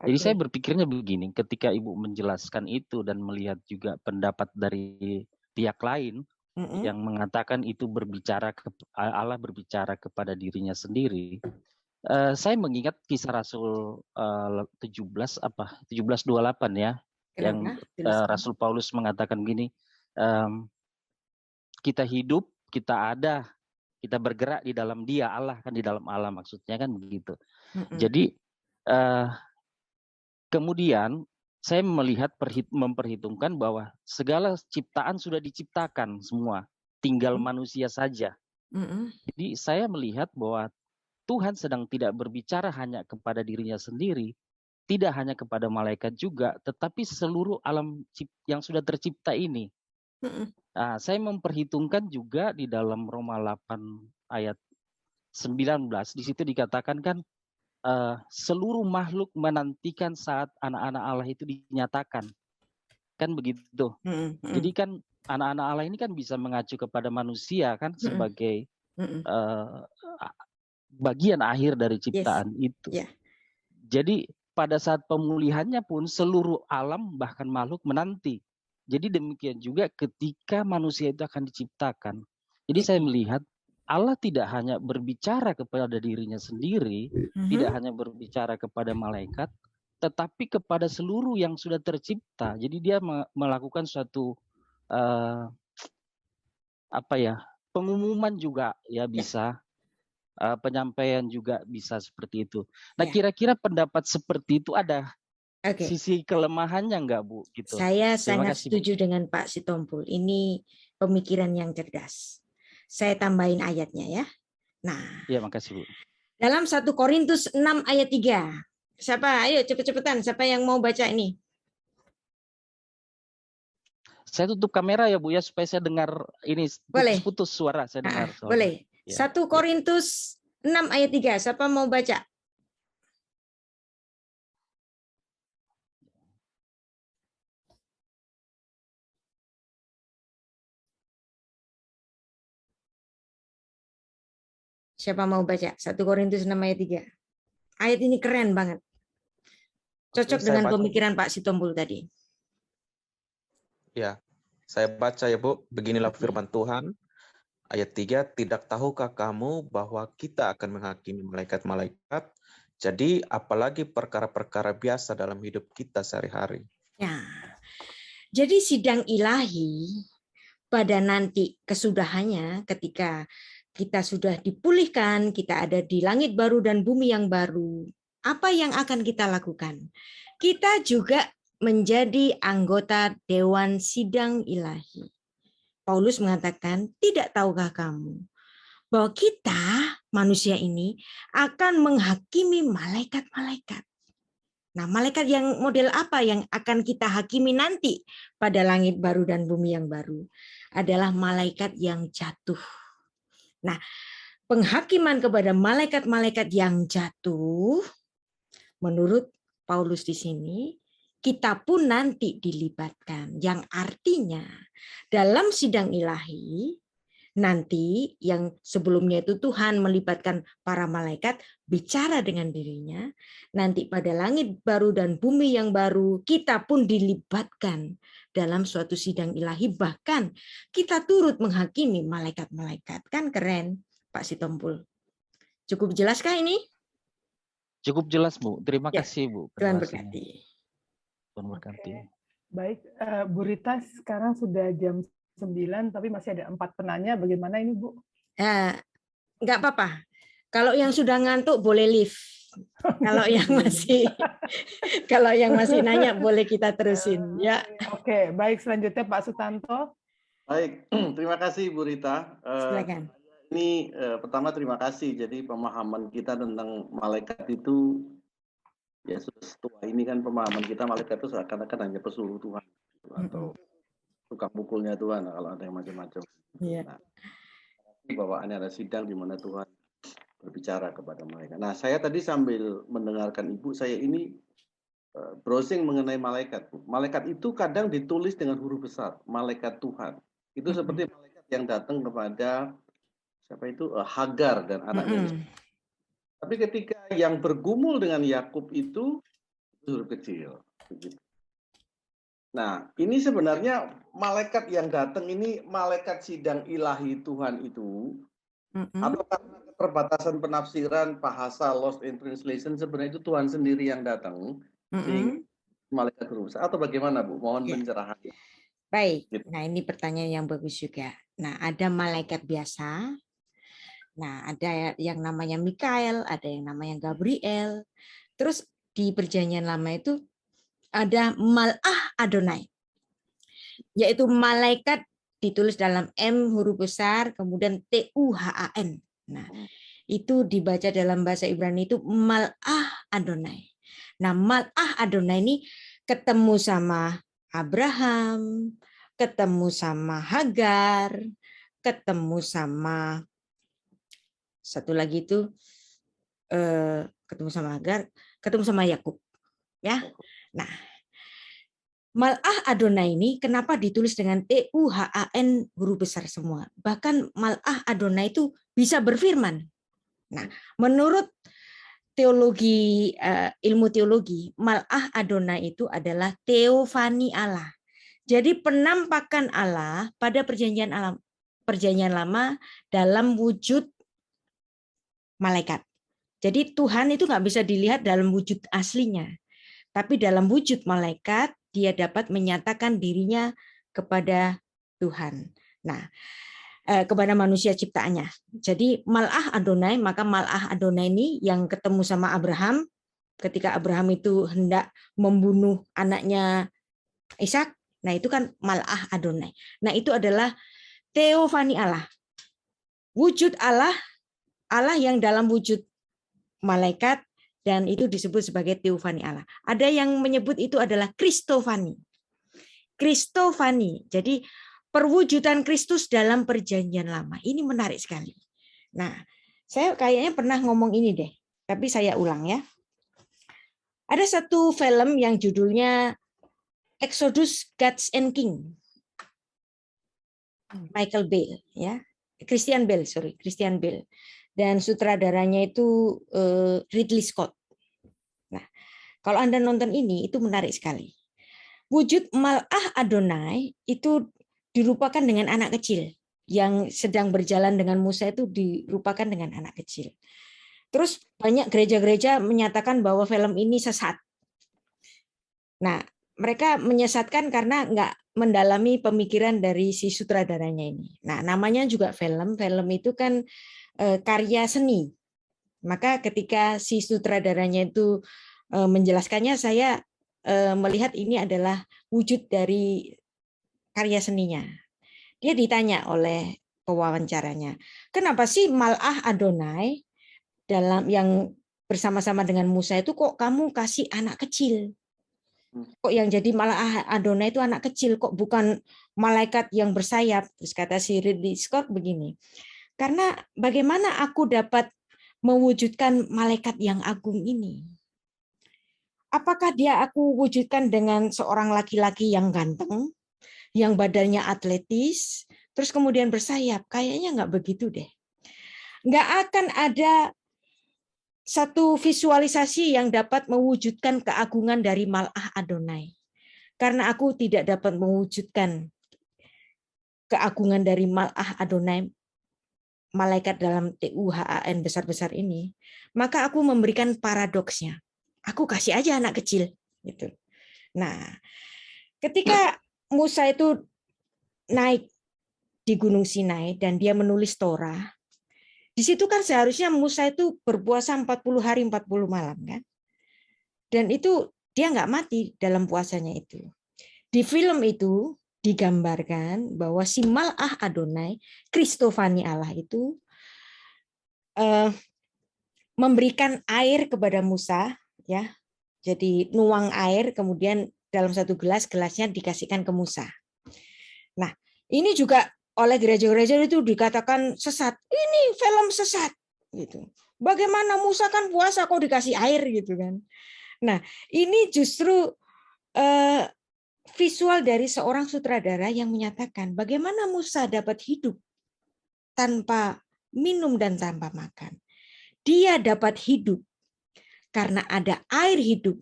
Jadi saya berpikirnya begini, ketika Ibu menjelaskan itu dan melihat juga pendapat dari pihak lain yang mengatakan itu Allah berbicara kepada dirinya sendiri, saya mengingat Kisah Rasul 17:28 ya, yang Rasul Paulus mengatakan begini, kita hidup, kita ada, kita bergerak di dalam Dia, Allah kan di dalam Allah, maksudnya kan begitu. Jadi kemudian saya melihat memperhitungkan bahwa segala ciptaan sudah diciptakan semua, tinggal manusia saja. Jadi saya melihat bahwa Tuhan sedang tidak berbicara hanya kepada dirinya sendiri, tidak hanya kepada malaikat juga, tetapi seluruh alam yang sudah tercipta ini. Nah, saya memperhitungkan juga di dalam Roma 8 ayat 19, di situ dikatakan kan seluruh makhluk menantikan saat anak-anak Allah itu dinyatakan. Kan begitu. Jadi kan anak-anak Allah ini kan bisa mengacu kepada manusia kan sebagai bagian akhir dari ciptaan itu. Jadi pada saat pemulihannya pun seluruh alam bahkan makhluk menanti. Jadi demikian juga ketika manusia itu akan diciptakan. Jadi saya melihat Allah tidak hanya berbicara kepada dirinya sendiri, tidak hanya berbicara kepada malaikat, tetapi kepada seluruh yang sudah tercipta. Jadi dia melakukan suatu pengumuman juga ya bisa. Penyampaian juga bisa seperti itu. Nah, kira-kira pendapat seperti itu ada sisi kelemahannya enggak, Bu? Gitu. Saya sangat setuju dengan Pak Sitompul. Ini pemikiran yang cerdas. Saya tambahin ayatnya ya. Nah, ya makasih, Bu. Dalam 1 Korintus 6 ayat 3. Siapa? Ayo cepet-cepetan. Siapa yang mau baca ini? Saya tutup kamera ya, Bu ya, supaya saya dengar ini putus-putus suara saya dengar. Boleh. 1 Korintus 6 ayat 3. Siapa mau baca? Siapa mau baca? 1 Korintus 6 ayat 3. Ayat ini keren banget. Cocok dengan pemikiran Pak Sitompul tadi. Ya, saya baca ya Bu. Beginilah firman Tuhan. Ayat 3, tidak tahukah kamu bahwa kita akan menghakimi malaikat-malaikat? Jadi apalagi perkara-perkara biasa dalam hidup kita sehari-hari. Ya. Jadi sidang ilahi pada nanti kesudahannya ketika kita sudah dipulihkan, kita ada di langit baru dan bumi yang baru. Apa yang akan kita lakukan? Kita juga menjadi anggota Dewan Sidang Ilahi. Paulus mengatakan, tidak tahukah kamu bahwa kita manusia ini akan menghakimi malaikat-malaikat. Nah, malaikat yang model apa yang akan kita hakimi nanti pada langit baru dan bumi yang baru? Adalah malaikat yang jatuh. Nah, penghakiman kepada malaikat-malaikat yang jatuh, menurut Paulus di sini, kita pun nanti dilibatkan. Yang artinya dalam sidang ilahi, nanti yang sebelumnya itu Tuhan melibatkan para malaikat bicara dengan dirinya. Nanti pada langit baru dan bumi yang baru, kita pun dilibatkan dalam suatu sidang ilahi. Bahkan kita turut menghakimi malaikat-malaikat. Kan keren, Pak Sitompul. Cukup jelaskah ini? Cukup jelas, Bu. Terima kasih, Bu. Tuhan berkati. Tuhan berkati. Baik, Bu Rita, sekarang sudah jam 9, tapi masih ada 4 penanya. Bagaimana ini, Bu? Enggak apa-apa. Kalau yang sudah ngantuk boleh leave. Kalau yang masih nanya boleh kita terusin, ya. Oke, baik. Selanjutnya Pak Sutanto. Baik, terima kasih Bu Rita. Silakan. Ini pertama terima kasih. Jadi pemahaman kita tentang malaikat itu ya sudah setua ini kan pemahaman kita malaikat itu seakan-akan hanya pesuruh Tuhan atau tukang pukulnya Tuhan kalau ada yang macam-macam. Iya. Nah, bawaannya ada sidang di mana Tuhan berbicara kepada malaikat. Nah, saya tadi sambil mendengarkan Ibu, saya ini browsing mengenai malaikat. Malaikat itu kadang ditulis dengan huruf besar, malaikat Tuhan. Itu seperti malaikat yang datang kepada siapa itu Hagar dan anaknya. Tapi ketika yang bergumul dengan Yakub itu huruf kecil. Nah, ini sebenarnya malaikat yang datang ini malaikat sidang ilahi Tuhan itu. Atau karena keterbatasan penafsiran bahasa lost in translation sebenarnya itu Tuhan sendiri yang datang. malaikat huruf besar atau bagaimana Bu? Mohon pencerahannya. Baik, nah ini pertanyaan yang bagus juga. Nah, ada malaikat biasa, nah ada yang namanya Mikael, ada yang namanya Gabriel. Terus di Perjanjian Lama itu ada Mal'ah Adonai, yaitu malaikat ditulis dalam M huruf besar, kemudian TUHAN. Nah, itu dibaca dalam bahasa Ibrani itu Mal'ah Adonai. Nah, Mal'ah Adonai ini ketemu sama Abraham, ketemu sama Hagar, ketemu sama satu lagi itu ketemu sama Hagar, ketemu sama Yakub, ya. Nah, Mal'ah Adonai ini kenapa ditulis dengan TUHAN huruf besar semua? Bahkan Mal'ah Adonai itu bisa berfirman. Nah, menurut teologi, ilmu teologi, Mal'ah Adonai itu adalah teofani Allah. Jadi penampakan Allah pada Perjanjian Lama dalam wujud malaikat. Jadi Tuhan itu nggak bisa dilihat dalam wujud aslinya, tapi dalam wujud malaikat dia dapat menyatakan dirinya kepada Tuhan. Nah, kepada manusia ciptaannya. Jadi Mal'ah Adonai, maka Mal'ah Adonai ini yang ketemu sama Abraham ketika Abraham itu hendak membunuh anaknya Ishak. Nah, itu kan Mal'ah Adonai. Nah, itu adalah teofani Allah. Wujud Allah, Allah yang dalam wujud malaikat, dan itu disebut sebagai teofani Allah. Ada yang menyebut itu adalah Kristofani. Kristofani. Jadi perwujudan Kristus dalam Perjanjian Lama. Ini menarik sekali. Nah, saya kayaknya pernah ngomong ini deh, tapi saya ulang ya. Ada satu film yang judulnya Exodus, Gods and King. Michael Bale, ya. Christian Bale. Dan sutradaranya itu Ridley Scott. Nah, kalau Anda nonton ini, itu menarik sekali. Wujud Mal'ah Adonai itu dirupakan dengan anak kecil yang sedang berjalan dengan Musa, itu dirupakan dengan anak kecil. Terus banyak gereja-gereja menyatakan bahwa film ini sesat. Nah, mereka menyesatkan karena nggak mendalami pemikiran dari si sutradaranya ini. Nah, namanya juga film. Film itu kan karya seni. Maka ketika si sutradaranya itu menjelaskannya, saya melihat ini adalah wujud dari karya seninya. Dia ditanya oleh pewawancaranya, kenapa sih Mal'ah Adonai dalam yang bersama-sama dengan Musa itu kok kamu kasih anak kecil? Kok yang jadi Mal'ah Adonai itu anak kecil, kok bukan malaikat yang bersayap? Terus kata si Ridley Scott begini, karena bagaimana aku dapat mewujudkan malaikat yang agung ini? Apakah dia aku wujudkan dengan seorang laki-laki yang ganteng, yang badannya atletis, terus kemudian bersayap? Kayaknya nggak begitu deh. Nggak akan ada satu visualisasi yang dapat mewujudkan keagungan dari Mal'ah Adonai. Karena aku tidak dapat mewujudkan keagungan dari Mal'ah Adonai, malaikat dalam TUHAN besar-besar ini, maka aku memberikan paradoksnya. Aku kasih aja anak kecil. Gitu. Nah, ketika Musa itu naik di Gunung Sinai dan dia menulis Torah, di situ kan seharusnya Musa itu berpuasa 40 hari 40 malam kan. Dan itu dia nggak mati dalam puasanya itu. Di film itu digambarkan bahwa si Mal'ah Adonai, Kristofani Allah itu memberikan air kepada Musa, ya. Jadi nuang air, kemudian dalam satu gelas, gelasnya dikasihkan ke Musa. Nah, ini juga oleh gereja-gereja itu dikatakan sesat. Ini film sesat, gitu. Bagaimana Musa kan puasa kok dikasih air gitu kan? Nah, ini justru visual dari seorang sutradara yang menyatakan bagaimana Musa dapat hidup tanpa minum dan tanpa makan. Dia dapat hidup karena ada air hidup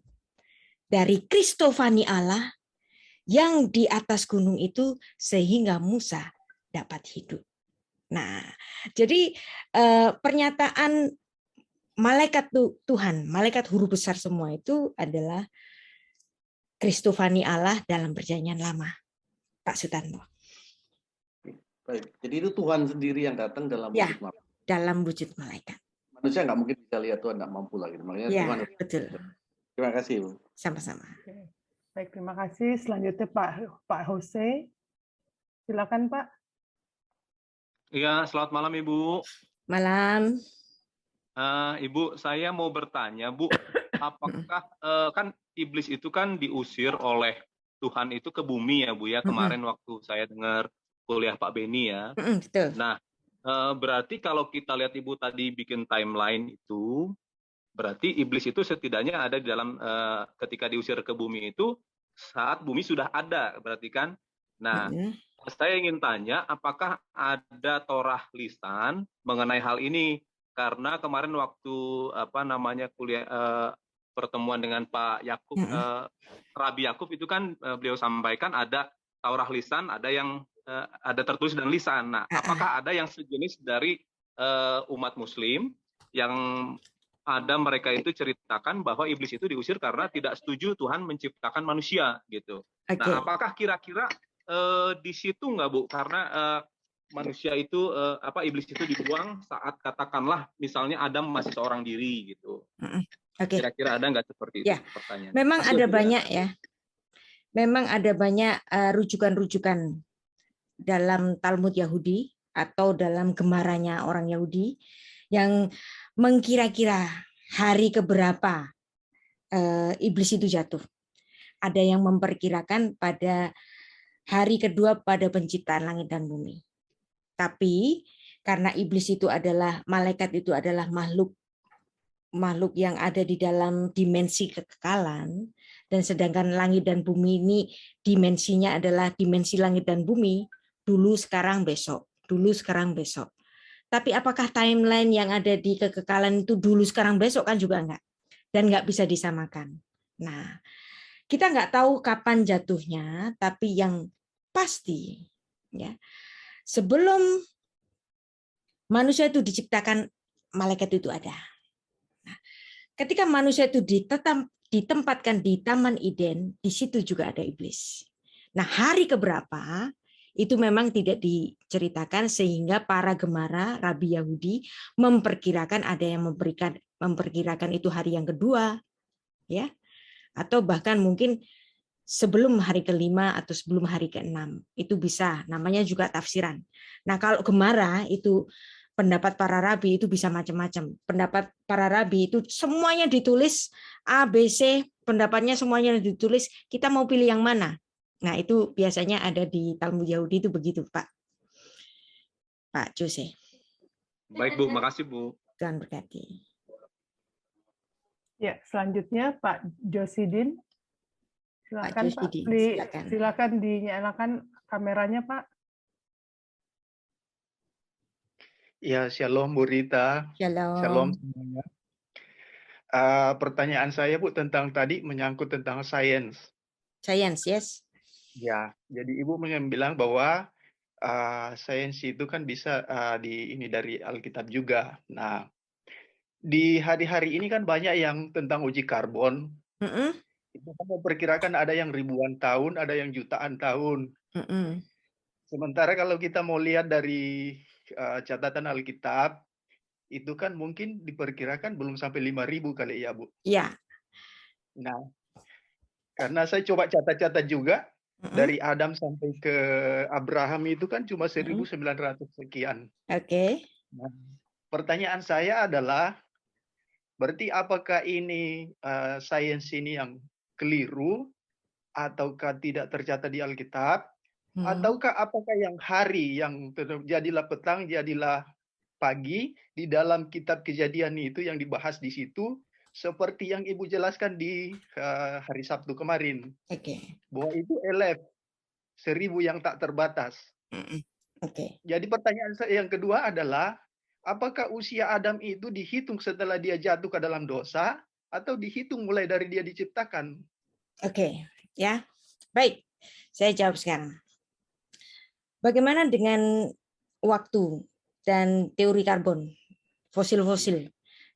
dari Kristofani Allah yang di atas gunung itu sehingga Musa dapat hidup. Nah, jadi pernyataan malaikat Tuhan, malaikat huruf besar semua itu adalah Kristofani Allah dalam Perjanjian Lama, Pak Sutanto. Baik, jadi itu Tuhan sendiri yang datang dalam Ya, wujud malaikat. dalam wujud malaikat. Manusia nggak mungkin bisa lihat Tuhan, nggak mampu lagi. Makanya Ya, Tuhan. betul. Terima kasih, Bu. Sama-sama. Baik, terima kasih. Selanjutnya Pak Jose. Silakan, Pak. Iya, selamat malam Ibu. Malam. Ibu, saya mau bertanya, Bu, apakah kan iblis itu kan diusir oleh Tuhan itu ke bumi ya, Bu ya? Kemarin waktu saya dengar kuliah Pak Beni ya. Betul. Nah, berarti kalau kita lihat Ibu tadi bikin timeline itu, berarti iblis itu setidaknya ada di dalam ketika diusir ke bumi itu saat bumi sudah ada, berarti kan? Nah, saya ingin tanya, apakah ada Torah lisan mengenai hal ini? Karena kemarin waktu kuliah pertemuan dengan Pak Yakub, Rabi Yakub itu kan beliau sampaikan ada Torah lisan, ada yang ada tertulis dan lisan. Nah, apakah ada yang sejenis dari umat Muslim yang ada mereka itu ceritakan bahwa iblis itu diusir karena tidak setuju Tuhan menciptakan manusia gitu. Nah, apakah kira-kira di situ nggak, Bu? Karena manusia itu iblis itu dibuang saat katakanlah misalnya Adam masih seorang diri gitu. Kira-kira ada nggak seperti itu? Ya, pertanyaan? memang ada banyak ya. Memang ada banyak rujukan-rujukan dalam Talmud Yahudi atau dalam gemarannya orang Yahudi yang mengkira-kira hari keberapa iblis itu jatuh. Ada yang memperkirakan pada hari kedua pada penciptaan langit dan bumi. Tapi karena iblis itu adalah, malaikat itu adalah makhluk yang ada di dalam dimensi kekekalan, dan sedangkan langit dan bumi ini dimensinya adalah dimensi langit dan bumi, dulu sekarang besok, dulu sekarang besok. Tapi apakah timeline yang ada di kekekalan itu dulu sekarang besok? Kan juga enggak, dan enggak bisa disamakan. Nah, kita enggak tahu kapan jatuhnya, tapi yang pasti ya, sebelum manusia itu diciptakan, malaikat itu ada. Nah, ketika manusia itu ditempatkan di Taman Eden, di situ juga ada iblis. Nah, hari keberapa itu memang tidak diceritakan, sehingga para gemara Rabi Yahudi memperkirakan, ada yang memperkirakan itu hari yang kedua, ya, atau bahkan mungkin sebelum hari kelima atau sebelum hari keenam. Itu bisa, namanya juga tafsiran. Nah, kalau gemara itu pendapat para rabi itu bisa macam-macam. Pendapat para rabi itu semuanya ditulis, A, B, C, pendapatnya semuanya ditulis, kita mau pilih yang mana? Nah, itu biasanya ada di Talmud Yahudi itu begitu, Pak Jose. Baik, Bu. Makasih, Bu. Tuhan berkati. Ya, selanjutnya Pak Josidin. Silakan, Pak. Silakan dinyalakan kameranya, Pak. Ya, shalom Bu Rita. Shalom. Semuanya. Pertanyaan saya, Bu, tentang tadi menyangkut tentang sains. Sains, yes. Ya, jadi Ibu bilang bahwa sains itu kan bisa dari Alkitab juga. Nah, di hari-hari ini kan banyak yang tentang uji karbon. Itu kan memperkirakan ada yang ribuan tahun, ada yang jutaan tahun. Sementara kalau kita mau lihat dari catatan Alkitab, itu kan mungkin diperkirakan belum sampai 5.000 kali ya, Bu? Iya. Nah, karena saya coba catat-catat juga, dari Adam sampai ke Abraham itu kan cuma 1.900 sekian. Oke. Nah, pertanyaan saya adalah, berarti apakah ini sains ini yang keliru, ataukah tidak tercatat di Alkitab, ataukah apakah yang hari yang jadilah petang, jadilah pagi di dalam kitab Kejadian itu yang dibahas di situ, seperti yang Ibu jelaskan di hari Sabtu kemarin. Bahwa itu 1.000 yang tak terbatas. Jadi pertanyaan saya yang kedua adalah, apakah usia Adam itu dihitung setelah dia jatuh ke dalam dosa, atau dihitung mulai dari dia diciptakan? Ya. Baik, saya jawab sekarang. Bagaimana dengan waktu dan teori karbon, fosil-fosil?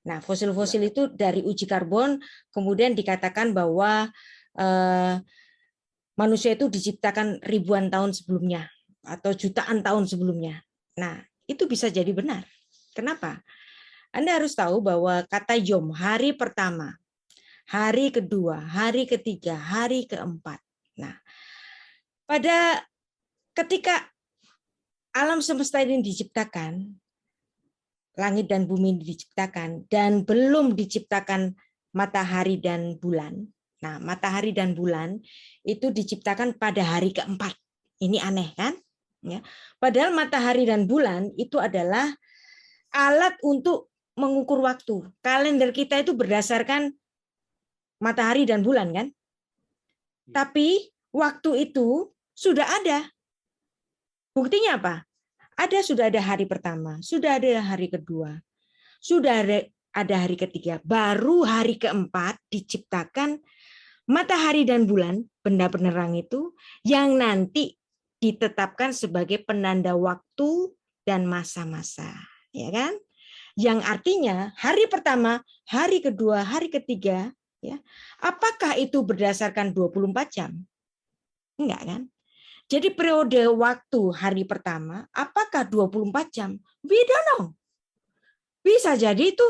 Nah, fosil-fosil itu dari uji karbon kemudian dikatakan bahwa manusia itu diciptakan ribuan tahun sebelumnya atau jutaan tahun sebelumnya. Nah, itu bisa jadi benar. Kenapa? Anda harus tahu bahwa kata yom, hari pertama, hari kedua, hari ketiga, hari keempat. Nah, pada ketika alam semesta ini diciptakan, langit dan bumi diciptakan, dan belum diciptakan matahari dan bulan. Nah, matahari dan bulan itu diciptakan pada hari keempat. Ini aneh kan? Ya. Padahal matahari dan bulan itu adalah alat untuk mengukur waktu. Kalender kita itu berdasarkan matahari dan bulan kan? Tapi waktu itu sudah ada. Buktinya apa? Sudah ada hari pertama, sudah ada hari kedua, sudah ada hari ketiga, baru hari keempat diciptakan matahari dan bulan, benda penerang itu, yang nanti ditetapkan sebagai penanda waktu dan masa-masa, ya kan? Yang artinya hari pertama, hari kedua, hari ketiga, ya, apakah itu berdasarkan 24 jam? Enggak kan? Jadi periode waktu hari pertama, apakah 24 jam? We don't know. Bisa jadi itu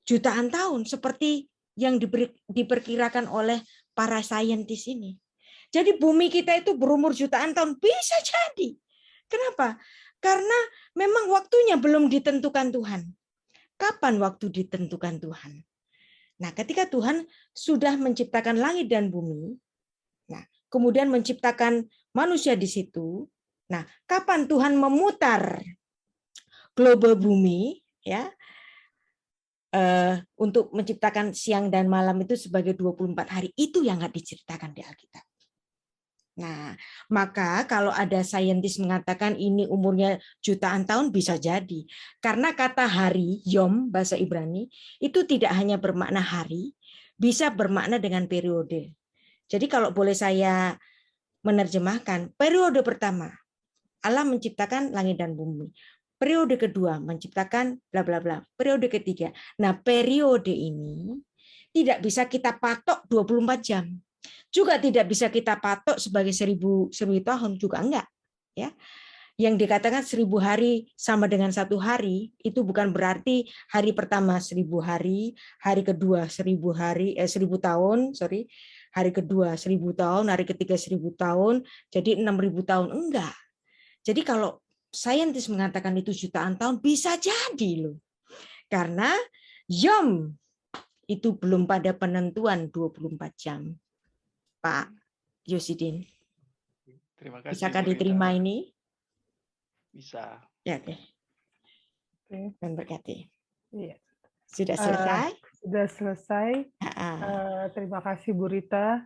jutaan tahun, seperti yang diperkirakan oleh para saintis ini. Jadi bumi kita itu berumur jutaan tahun, bisa jadi. Kenapa? Karena memang waktunya belum ditentukan Tuhan. Kapan waktu ditentukan Tuhan? Nah, ketika Tuhan sudah menciptakan langit dan bumi, nah, kemudian menciptakan manusia di situ. Nah, kapan Tuhan memutar globe bumi, ya, untuk menciptakan siang dan malam itu sebagai 24 hari, itu yang nggak diceritakan di Alkitab. Nah, maka kalau ada saintis mengatakan ini umurnya jutaan tahun, bisa jadi. Karena kata hari, yom, bahasa Ibrani, itu tidak hanya bermakna hari, bisa bermakna dengan periode. Jadi kalau boleh saya menerjemahkan, periode pertama, Allah menciptakan langit dan bumi. Periode kedua, menciptakan bla bla bla. Periode ketiga. Nah, periode ini tidak bisa kita patok 24 jam. Juga tidak bisa kita patok sebagai 1000 tahun, juga enggak. Ya. Yang dikatakan 1000 hari sama dengan 1 hari, itu bukan berarti hari pertama 1000 hari, hari kedua 1000 hari, 1000 tahun, hari kedua 1000 tahun, hari ketiga 1000 tahun, jadi 6000 tahun. Enggak. Jadi kalau saintis mengatakan itu jutaan tahun, bisa jadi loh. Karena yom itu belum pada penentuan 24 jam. Pak Yosidin. Terima kasih. Bisakah diterima ini? Bisa. Ya, oke. Dan berkati. Iya. Sudah selesai? Sudah selesai. Terima kasih Bu Rita.